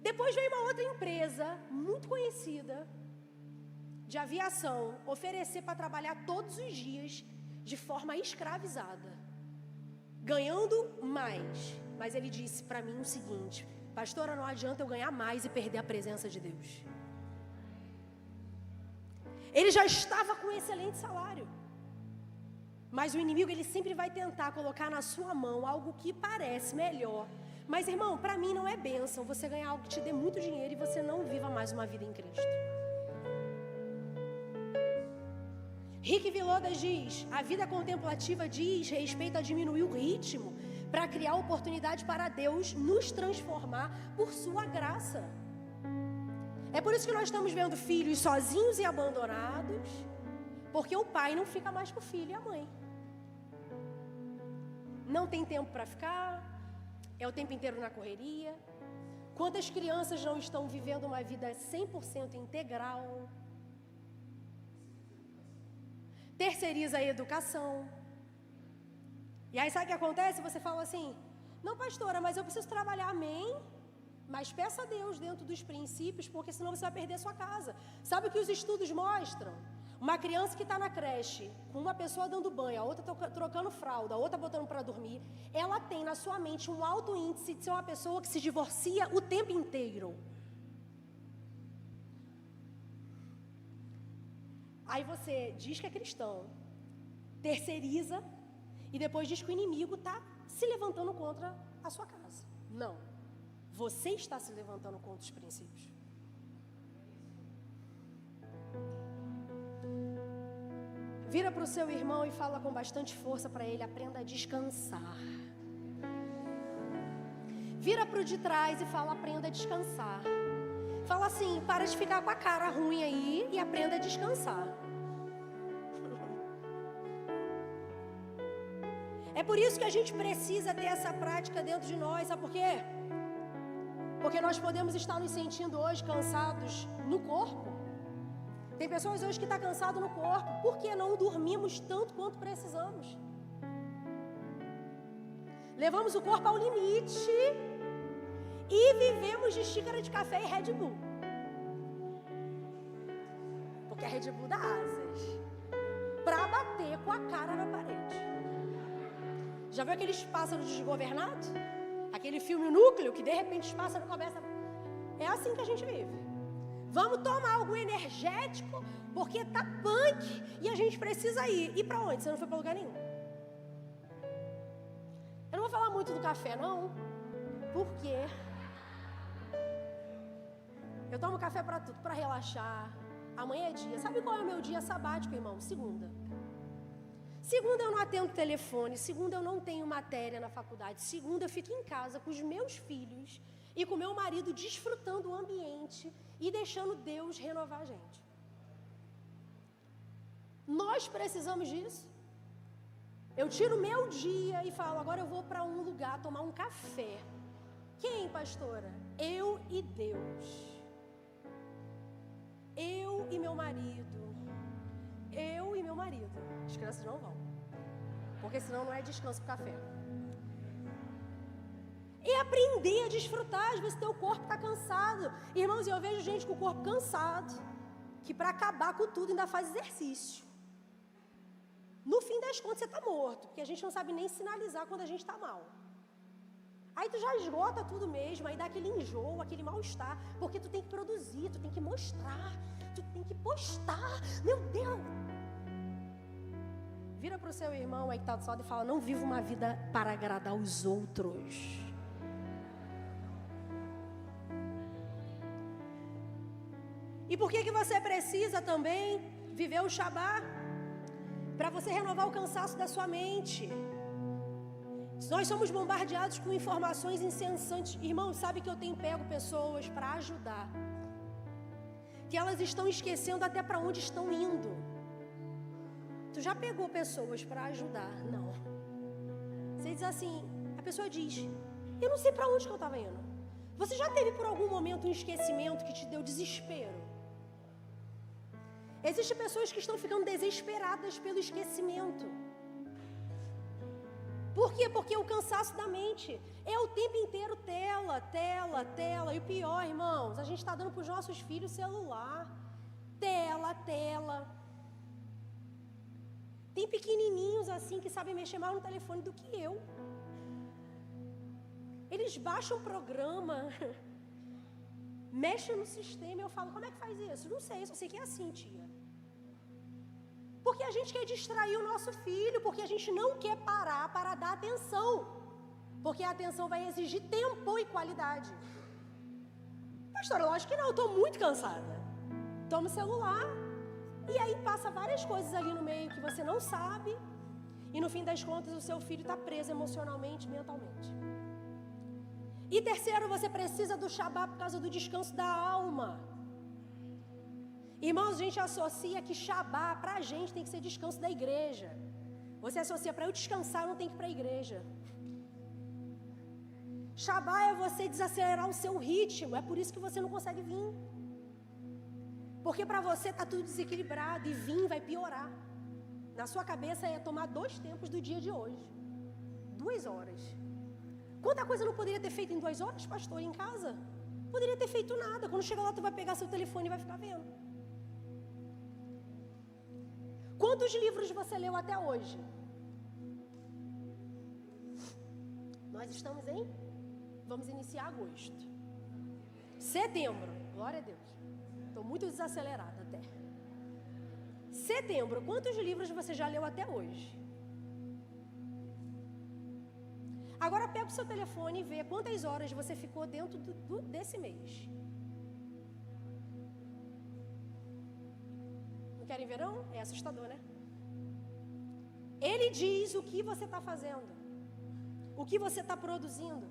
Depois veio uma outra empresa, muito conhecida, de aviação, oferecer para trabalhar todos os dias, de forma escravizada, ganhando mais. Mas ele disse para mim o seguinte: pastora, não adianta eu ganhar mais e perder a presença de Deus. Ele já estava com um excelente salário, mas o inimigo, ele sempre vai tentar colocar na sua mão algo que parece melhor. Mas irmão, para mim não é bênção você ganhar algo que te dê muito dinheiro e você não viva mais uma vida em Cristo. Rick Vilodas diz: a vida contemplativa diz respeito a diminuir o ritmo para criar oportunidade para Deus nos transformar por sua graça. É por isso que nós estamos vendo filhos sozinhos e abandonados, porque o pai não fica mais com o filho e a mãe. Não tem tempo para ficar, é o tempo inteiro na correria. Quantas crianças não estão vivendo uma vida 100% integral? terceiriza a educação. E aí sabe o que acontece? Você fala assim, não pastora, mas eu preciso trabalhar, amém? Mas peça a Deus dentro dos princípios, porque senão você vai perder sua casa. Sabe o que os estudos mostram? Uma criança que está na creche, com uma pessoa dando banho, a outra trocando fralda, a outra botando para dormir, ela tem na sua mente um alto índice de ser uma pessoa que se divorcia o tempo inteiro. Aí você diz que é cristão, terceiriza, e depois diz que o inimigo está se levantando contra a sua casa. Não. Você está se levantando contra os princípios. Vira para o seu irmão e fala com bastante força para ele, aprenda a descansar. Vira para o de trás e fala, aprenda a descansar. Fala assim, para de ficar com a cara ruim aí e aprenda a descansar. É por isso que a gente precisa ter essa prática dentro de nós, sabe por quê? Porque nós podemos estar nos sentindo hoje cansados no corpo. Tem pessoas hoje que estão cansadas no corpo. Por que não dormimos tanto quanto precisamos? Levamos o corpo ao limite e vivemos de xícara de café e Red Bull. Porque a Red Bull dá asas para bater com a cara na parede. Já viu aqueles pássaros desgovernados? Aquele filme Núcleo, que de repente os pássaros começam... É assim que a gente vive. Vamos tomar algo energético, porque tá punk e a gente precisa ir. E para onde? Você não foi para lugar nenhum. Eu não vou falar muito do café, não. Por quê? Eu tomo café para tudo, para relaxar. Amanhã é dia. Sabe qual é o meu dia sabático, irmão? Segunda. Segunda eu não atendo telefone, segunda eu não tenho matéria na faculdade, segunda eu fico em casa com os meus filhos e com meu marido desfrutando o ambiente e deixando Deus renovar a gente. Nós precisamos disso. Eu tiro meu dia e falo, agora eu vou para um lugar tomar um café. Quem, pastora? Eu e Deus. Eu e meu marido. Eu e meu marido. As crianças não vão. Porque senão não é descanso pro café. E aprender a desfrutar. Às vezes teu corpo está cansado. Irmãos, eu vejo gente com o corpo cansado, que para acabar com tudo ainda faz exercício. No fim das contas você está morto. Porque a gente não sabe nem sinalizar quando a gente está mal. Aí tu já esgota tudo mesmo. Aí dá aquele enjoo, aquele mal-estar. Porque tu tem que produzir, tu tem que mostrar. Tu tem que postar. Meu Deus! Vira para o seu irmão aí que está do lado e fala, não viva uma vida para agradar os outros. E por que você precisa também viver o Shabá? Para você renovar o cansaço da sua mente. Nós somos bombardeados com informações incessantes. Irmão, sabe que eu tenho pego pessoas para ajudar, que elas estão esquecendo até para onde estão indo. Tu já pegou pessoas para ajudar? Não. Você diz assim, a pessoa diz, eu não sei para onde que eu estava indo. Você já teve por algum momento um esquecimento que te deu desespero? Existem pessoas que estão ficando desesperadas pelo esquecimento. Por quê? Porque o cansaço da mente é o tempo inteiro tela, tela, tela. E o pior, irmãos, a gente está dando para os nossos filhos celular. Tela, tela. Tem pequenininhos assim que sabem mexer mais no telefone do que eu. Eles baixam o programa, mexem no sistema e eu falo, como é que faz isso? Não sei, só sei que é assim, tia. Porque a gente quer distrair o nosso filho, porque a gente não quer parar para dar atenção. Porque a atenção vai exigir tempo e qualidade. Pastora, lógico que não, eu estou muito cansada. Tomo o celular. E aí passa várias coisas ali no meio que você não sabe. E no fim das contas o seu filho está preso emocionalmente, mentalmente. E terceiro, você precisa do Shabá por causa do descanso da alma. Irmãos, a gente associa que Shabá para a gente tem que ser descanso da igreja. Você associa, para eu descansar eu não tenho que ir para a igreja. Shabá é você desacelerar o seu ritmo. É por isso que você não consegue vir. Porque para você está tudo desequilibrado e vir vai piorar. na sua cabeça é tomar 2 tempos do dia de hoje. 2 horas. Quanta coisa não poderia ter feito em 2 horas, pastor, em casa? Poderia ter feito nada. Quando chega lá, tu vai pegar seu telefone e vai ficar vendo. Quantos livros você leu até hoje? Nós estamos em... Vamos iniciar agosto. Setembro. Glória a Deus. Estou muito desacelerada até. Setembro. Quantos livros você já leu até hoje? Agora pega o seu telefone e vê quantas horas você ficou dentro desse mês. Não querem ver não? É assustador, né? Ele diz o que você está fazendo. O que você está produzindo.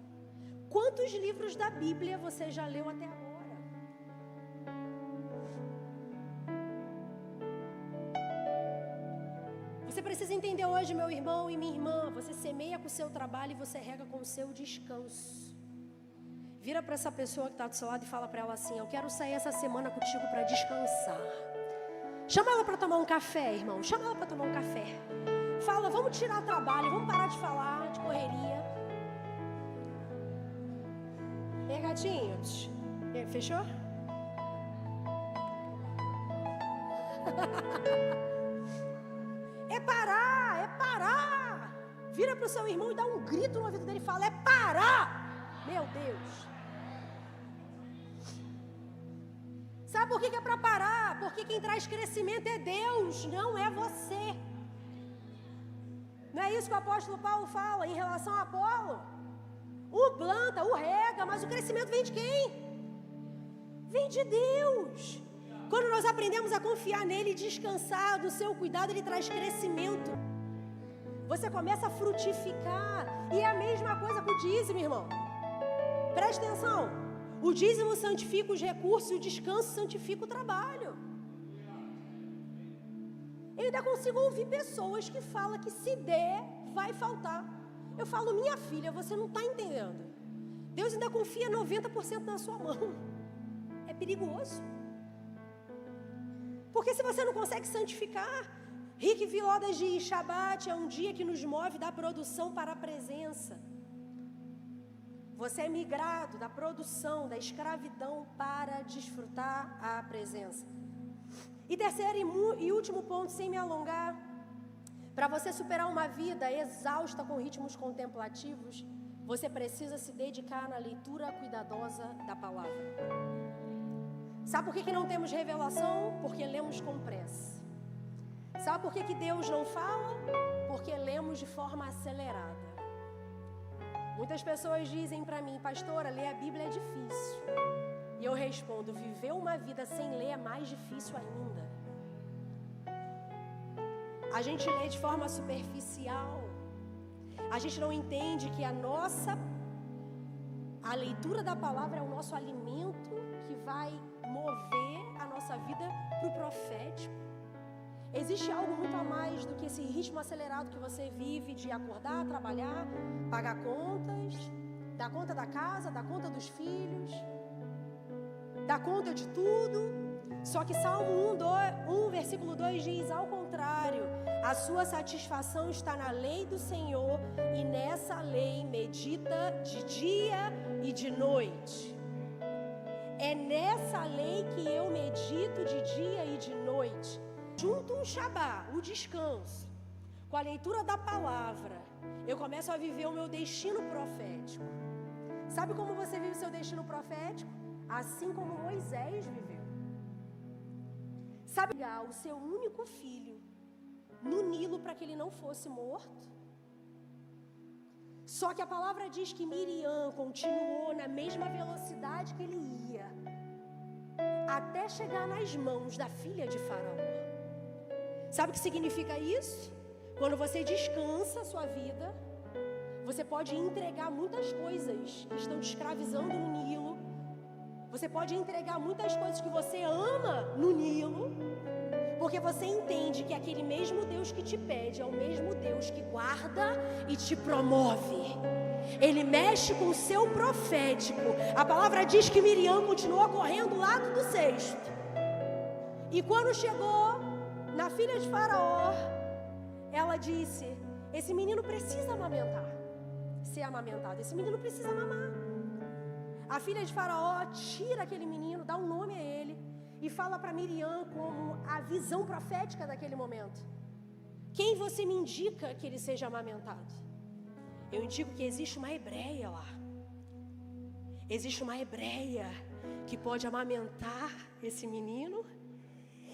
Quantos livros da Bíblia você já leu até agora? Você precisa entender hoje, meu irmão e minha irmã, você semeia com o seu trabalho e você rega com o seu descanso. Vira para essa pessoa que está do seu lado e fala para ela assim: eu quero sair essa semana contigo para descansar. Chama ela para tomar um café, irmão. Chama ela para tomar um café. Fala, vamos tirar trabalho, vamos parar de falar, de correria. E aí, gatinho? Fechou? É parar. Vira para o seu irmão e dá um grito no ouvido dele e fala: é parar. Meu Deus. Sabe por que é para parar? Porque quem traz crescimento é Deus, não é você. Não é isso que o apóstolo Paulo fala em relação a Apolo? O planta, o rega, mas o crescimento vem de quem? Vem de Deus. Quando nós aprendemos a confiar nele e descansar do seu cuidado, ele traz crescimento. Você começa a frutificar. E é a mesma coisa com o dízimo, irmão. Preste atenção. O dízimo santifica os recursos e o descanso santifica o trabalho. Eu ainda consigo ouvir pessoas que falam que se der, vai faltar. Eu falo, minha filha, você não está entendendo. Deus ainda confia 90% na sua mão. É perigoso. Porque se você não consegue santificar, Rick Viodas diz, Shabat é um dia que nos move da produção para a presença. Você é migrado da produção, da escravidão para desfrutar a presença. E terceiro e último ponto, sem me alongar, para você superar uma vida exausta com ritmos contemplativos, você precisa se dedicar na leitura cuidadosa da palavra. Sabe por que não temos revelação? Porque lemos com pressa. Sabe por que Deus não fala? Porque lemos de forma acelerada. Muitas pessoas dizem para mim, pastora, ler a Bíblia é difícil. E eu respondo, viver uma vida sem ler é mais difícil ainda. A gente lê de forma superficial. A gente não entende que a leitura da palavra é o nosso alimento que vai mover a nossa vida para o profético. Existe algo muito a mais do que esse ritmo acelerado que você vive de acordar, trabalhar, pagar contas, dar conta da casa, dar conta dos filhos, dar conta de tudo. Só que Salmo 1, versículo 2 diz, ao contrário, a sua satisfação está na lei do Senhor e nessa lei medita de dia e de noite. É nessa lei que eu medito de dia e de noite. Junto um Shabá, o descanso, com a leitura da palavra, eu começo a viver o meu destino profético. Sabe como você vive o seu destino profético? Assim como Moisés viveu. Sabe o seu único filho no Nilo para que ele não fosse morto? Só que a palavra diz que Miriam continuou na mesma velocidade que ele ia, até chegar nas mãos da filha de Faraó. Sabe o que significa isso? Quando você descansa a sua vida, você pode entregar muitas coisas que estão te escravizando no Nilo. Você pode entregar muitas coisas que você ama no Nilo, porque você entende que aquele mesmo Deus que te pede é o mesmo Deus que guarda e te promove. Ele mexe com o seu profético. A palavra diz que Miriam continuou correndo lá do cesto. E quando chegou na filha de Faraó, ela disse: esse menino precisa amamentar, ser amamentado, esse menino precisa mamar. A filha de Faraó tira aquele menino, dá um nome a ele e fala para Miriam como a visão profética daquele momento: quem você me indica que ele seja amamentado? Eu indico que existe uma hebreia lá. Existe uma hebreia que pode amamentar esse menino.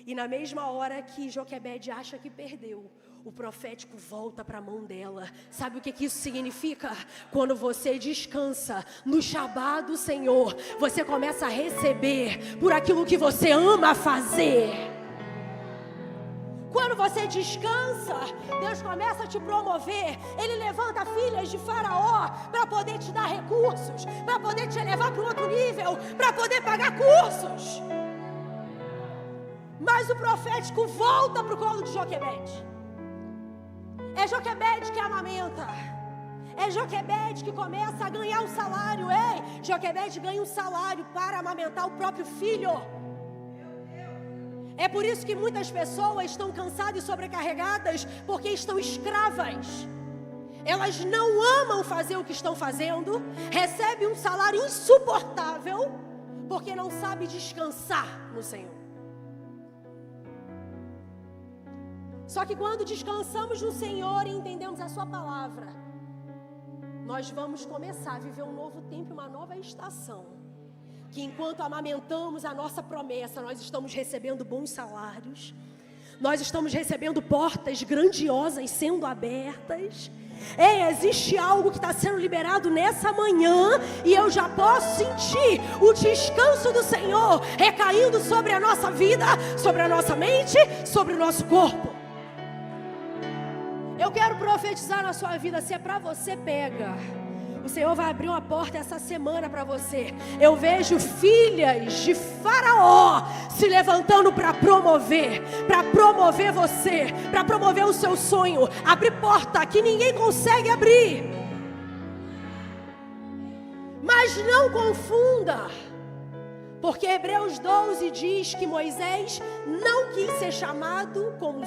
E na mesma hora que Joquebede acha que perdeu, o profético volta para a mão dela. Sabe o que isso significa? Quando você descansa no Shabá do Senhor, você começa a receber por aquilo que você ama fazer. Quando você descansa, Deus começa a te promover. Ele levanta filhas de Faraó para poder te dar recursos, para poder te levar para um outro nível, para poder pagar cursos. Mas o profético volta para o colo de Joquebede. É Joquebede que amamenta. É Joquebede que começa a ganhar um salário. Ei, Joquebede ganha um salário para amamentar o próprio filho. É por isso que muitas pessoas estão cansadas e sobrecarregadas, porque estão escravas. Elas não amam fazer o que estão fazendo, recebem um salário insuportável, porque não sabem descansar no Senhor. Só que quando descansamos no Senhor e entendemos a sua palavra, nós vamos começar a viver um novo tempo, uma nova estação. Que enquanto amamentamos a nossa promessa, nós estamos recebendo bons salários, nós estamos recebendo portas grandiosas sendo abertas. Ei, existe algo que está sendo liberado nessa manhã, e eu já posso sentir o descanso do Senhor recaindo sobre a nossa vida, sobre a nossa mente, sobre o nosso corpo. Eu quero profetizar na sua vida, se é para você, pega. O Senhor vai abrir uma porta essa semana para você. Eu vejo filhas de Faraó se levantando para promover você, para promover o seu sonho, abrir porta que ninguém consegue abrir. Mas não confunda, porque Hebreus 12 diz que Moisés não quis ser chamado como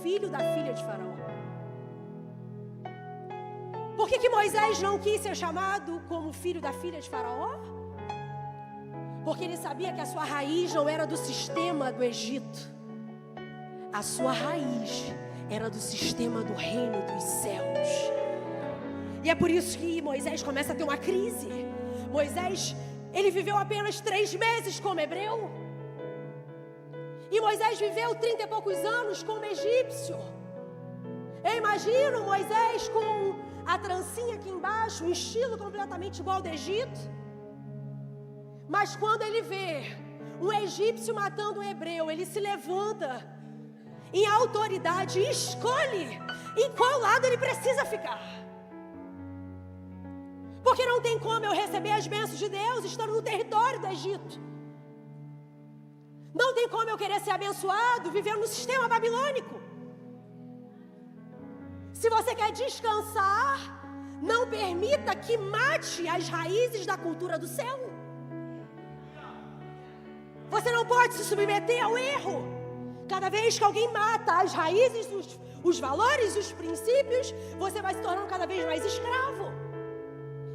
filho da filha de Faraó. Por que Moisés não quis ser chamado como filho da filha de Faraó? Porque ele sabia que a sua raiz não era do sistema do Egito. A sua raiz era do sistema do reino dos céus. E é por isso que Moisés começa a ter uma crise. Moisés, ele viveu apenas 3 meses como hebreu. E Moisés viveu 30 e poucos anos como egípcio. Eu imagino Moisés com a trancinha aqui embaixo, um estilo completamente igual ao do Egito. Mas quando ele vê um egípcio matando um hebreu, ele se levanta em autoridade e escolhe em qual lado ele precisa ficar. Porque não tem como eu receber as bênçãos de Deus estando no território do Egito. Não tem como eu querer ser abençoado vivendo no sistema babilônico. Se você quer descansar, não permita que mate as raízes da cultura do céu. Você não pode se submeter ao erro. Cada vez que alguém mata as raízes, os valores, os princípios, você vai se tornando cada vez mais escravo.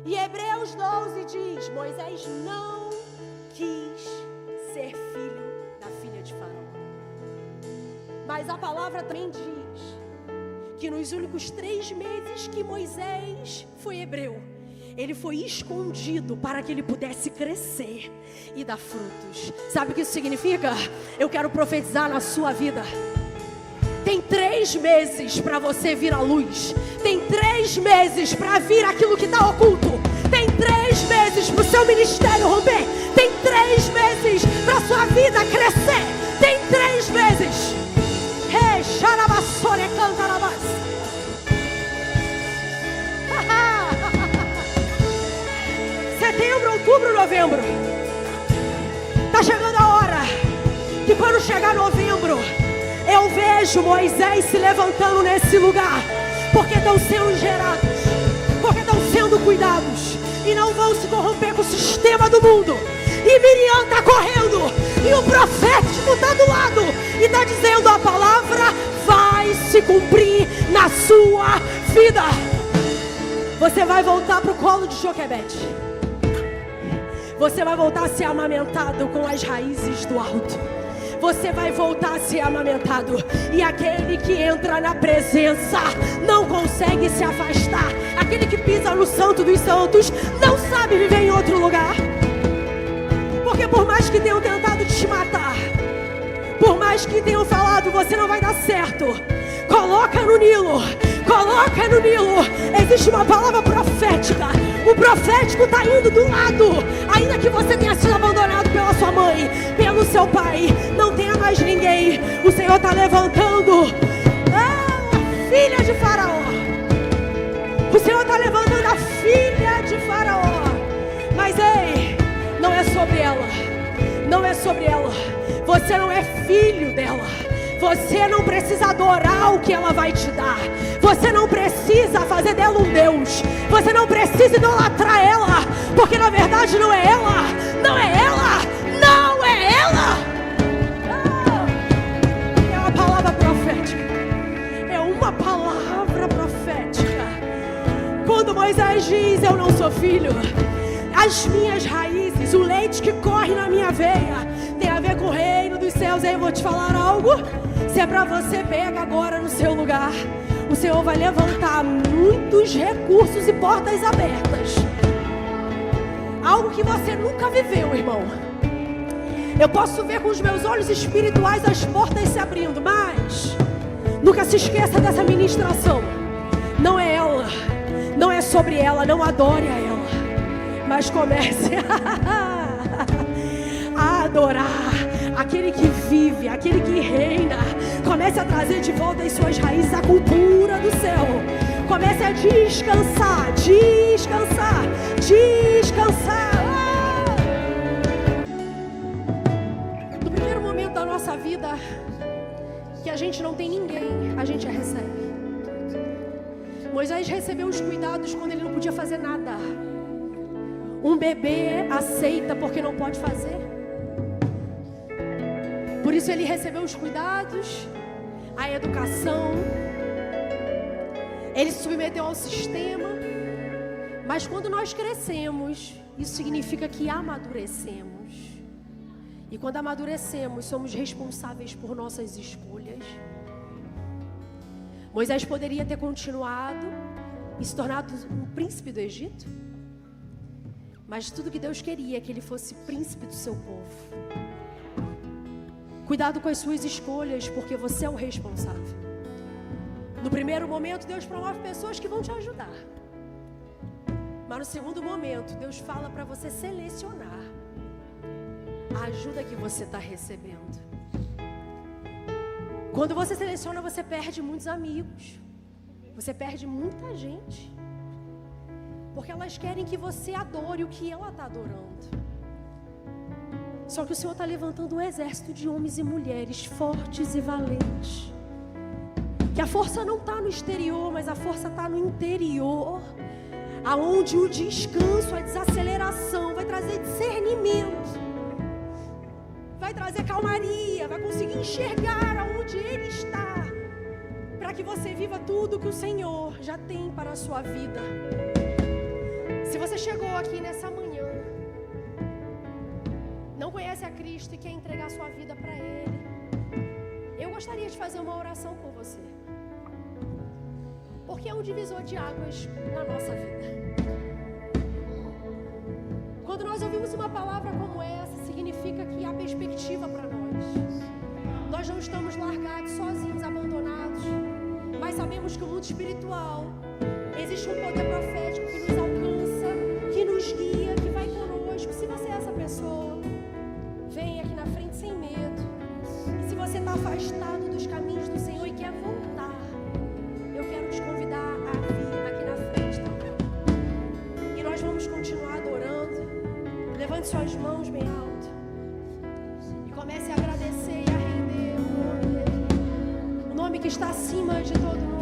E Hebreus 12 diz: Moisés não quis ser filho da filha de Faraó. Mas a palavra também diz que nos únicos 3 meses que Moisés foi hebreu, ele foi escondido para que ele pudesse crescer e dar frutos. Sabe o que isso significa? Eu quero profetizar na sua vida. Tem 3 meses para você vir à luz. Tem 3 meses para vir aquilo que está oculto. Tem 3 meses para o seu ministério romper. Tem 3 meses para a sua vida crescer. Tem 3 meses. Setembro, outubro, novembro. Está chegando a hora que quando chegar novembro, eu vejo Moisés se levantando nesse lugar. Porque estão sendo gerados, porque estão sendo cuidados, e não vão se corromper com o sistema do mundo. E Miriam está correndo, e o profético está do lado, e está dizendo: a palavra vai se se cumprir na sua vida. Você vai voltar para o colo de Joquebede. Você vai voltar a ser amamentado com as raízes do alto. Você vai voltar a ser amamentado. E aquele que entra na presença não consegue se afastar. Aquele que pisa no santo dos santos não sabe viver em outro lugar. Porque por mais que tenham tentado te matar, por mais que tenham falado, você não vai dar certo, coloca no Nilo. Coloca no Nilo. Existe uma palavra profética. O profético está indo do lado. Ainda que você tenha sido abandonado pela sua mãe, pelo seu pai, não tenha mais ninguém. O Senhor está levantando a filha de Faraó. O Senhor está levantando a filha de Faraó. Mas ei, não é sobre ela. Não é sobre ela. Você não é filho dela. Você não precisa adorar o que ela vai te dar. Você não precisa fazer dela um Deus. Você não precisa idolatrar ela. Porque na verdade não é ela. Não é ela. Não é ela. É uma palavra profética. É uma palavra profética. Quando Moisés diz, eu não sou filho, as minhas raízes, o leite que corre na minha veia, tem a ver com o reino dos céus. Aí eu vou te falar algo. Se é pra você, pega agora no seu lugar. O Senhor vai levantar muitos recursos e portas abertas. Algo que você nunca viveu, irmão. Eu posso ver com os meus olhos espirituais as portas se abrindo, mas nunca se esqueça dessa ministração. Não é ela, não é sobre ela, não adore a ela, mas comece a adorar aquele que vive, aquele que reina. Comece a trazer de volta as suas raízes, a cultura do céu. Comece a descansar, descansar, descansar. No primeiro momento da nossa vida, que a gente não tem ninguém, a gente a recebe. Moisés recebeu os cuidados quando ele não podia fazer nada. Um bebê aceita porque não pode fazer. Por isso ele recebeu os cuidados, a educação. Ele se submeteu ao sistema. Mas quando nós crescemos, isso significa que amadurecemos. E quando amadurecemos, somos responsáveis por nossas escolhas. Moisés poderia ter continuado e se tornado um príncipe do Egito. Mas tudo que Deus queria é que ele fosse príncipe do seu povo. Cuidado com as suas escolhas, porque você é o responsável. No primeiro momento, Deus promove pessoas que vão te ajudar. Mas no segundo momento, Deus fala para você selecionar a ajuda que você está recebendo. Quando você seleciona, você perde muitos amigos. Você perde muita gente. Porque elas querem que você adore o que ela está adorando. Só que o Senhor está levantando um exército de homens e mulheres fortes e valentes. Que a força não está no exterior, mas a força está no interior. Aonde o descanso, a desaceleração vai trazer discernimento. Vai trazer calmaria, vai conseguir enxergar aonde Ele está. Para que você viva tudo que o Senhor já tem para a sua vida. Se você chegou aqui nessa manhã, não conhece a Cristo e quer entregar sua vida para Ele, eu gostaria de fazer uma oração por você. Porque é um divisor de águas na nossa vida. Quando nós ouvimos uma palavra como essa, significa que há perspectiva para nós. Nós não estamos largados, sozinhos, abandonados. Mas sabemos que o mundo espiritual existe um poder profético que nos alcança, que nos guia, que vai conosco. Se você é essa pessoa, vem aqui na frente sem medo. E se você está afastado dos caminhos do Senhor e quer voltar, eu quero te convidar a vir aqui na frente também. E nós vamos continuar adorando. Levante suas mãos bem alto e comece a agradecer e a render o nome dele, o nome que está acima de todo nome.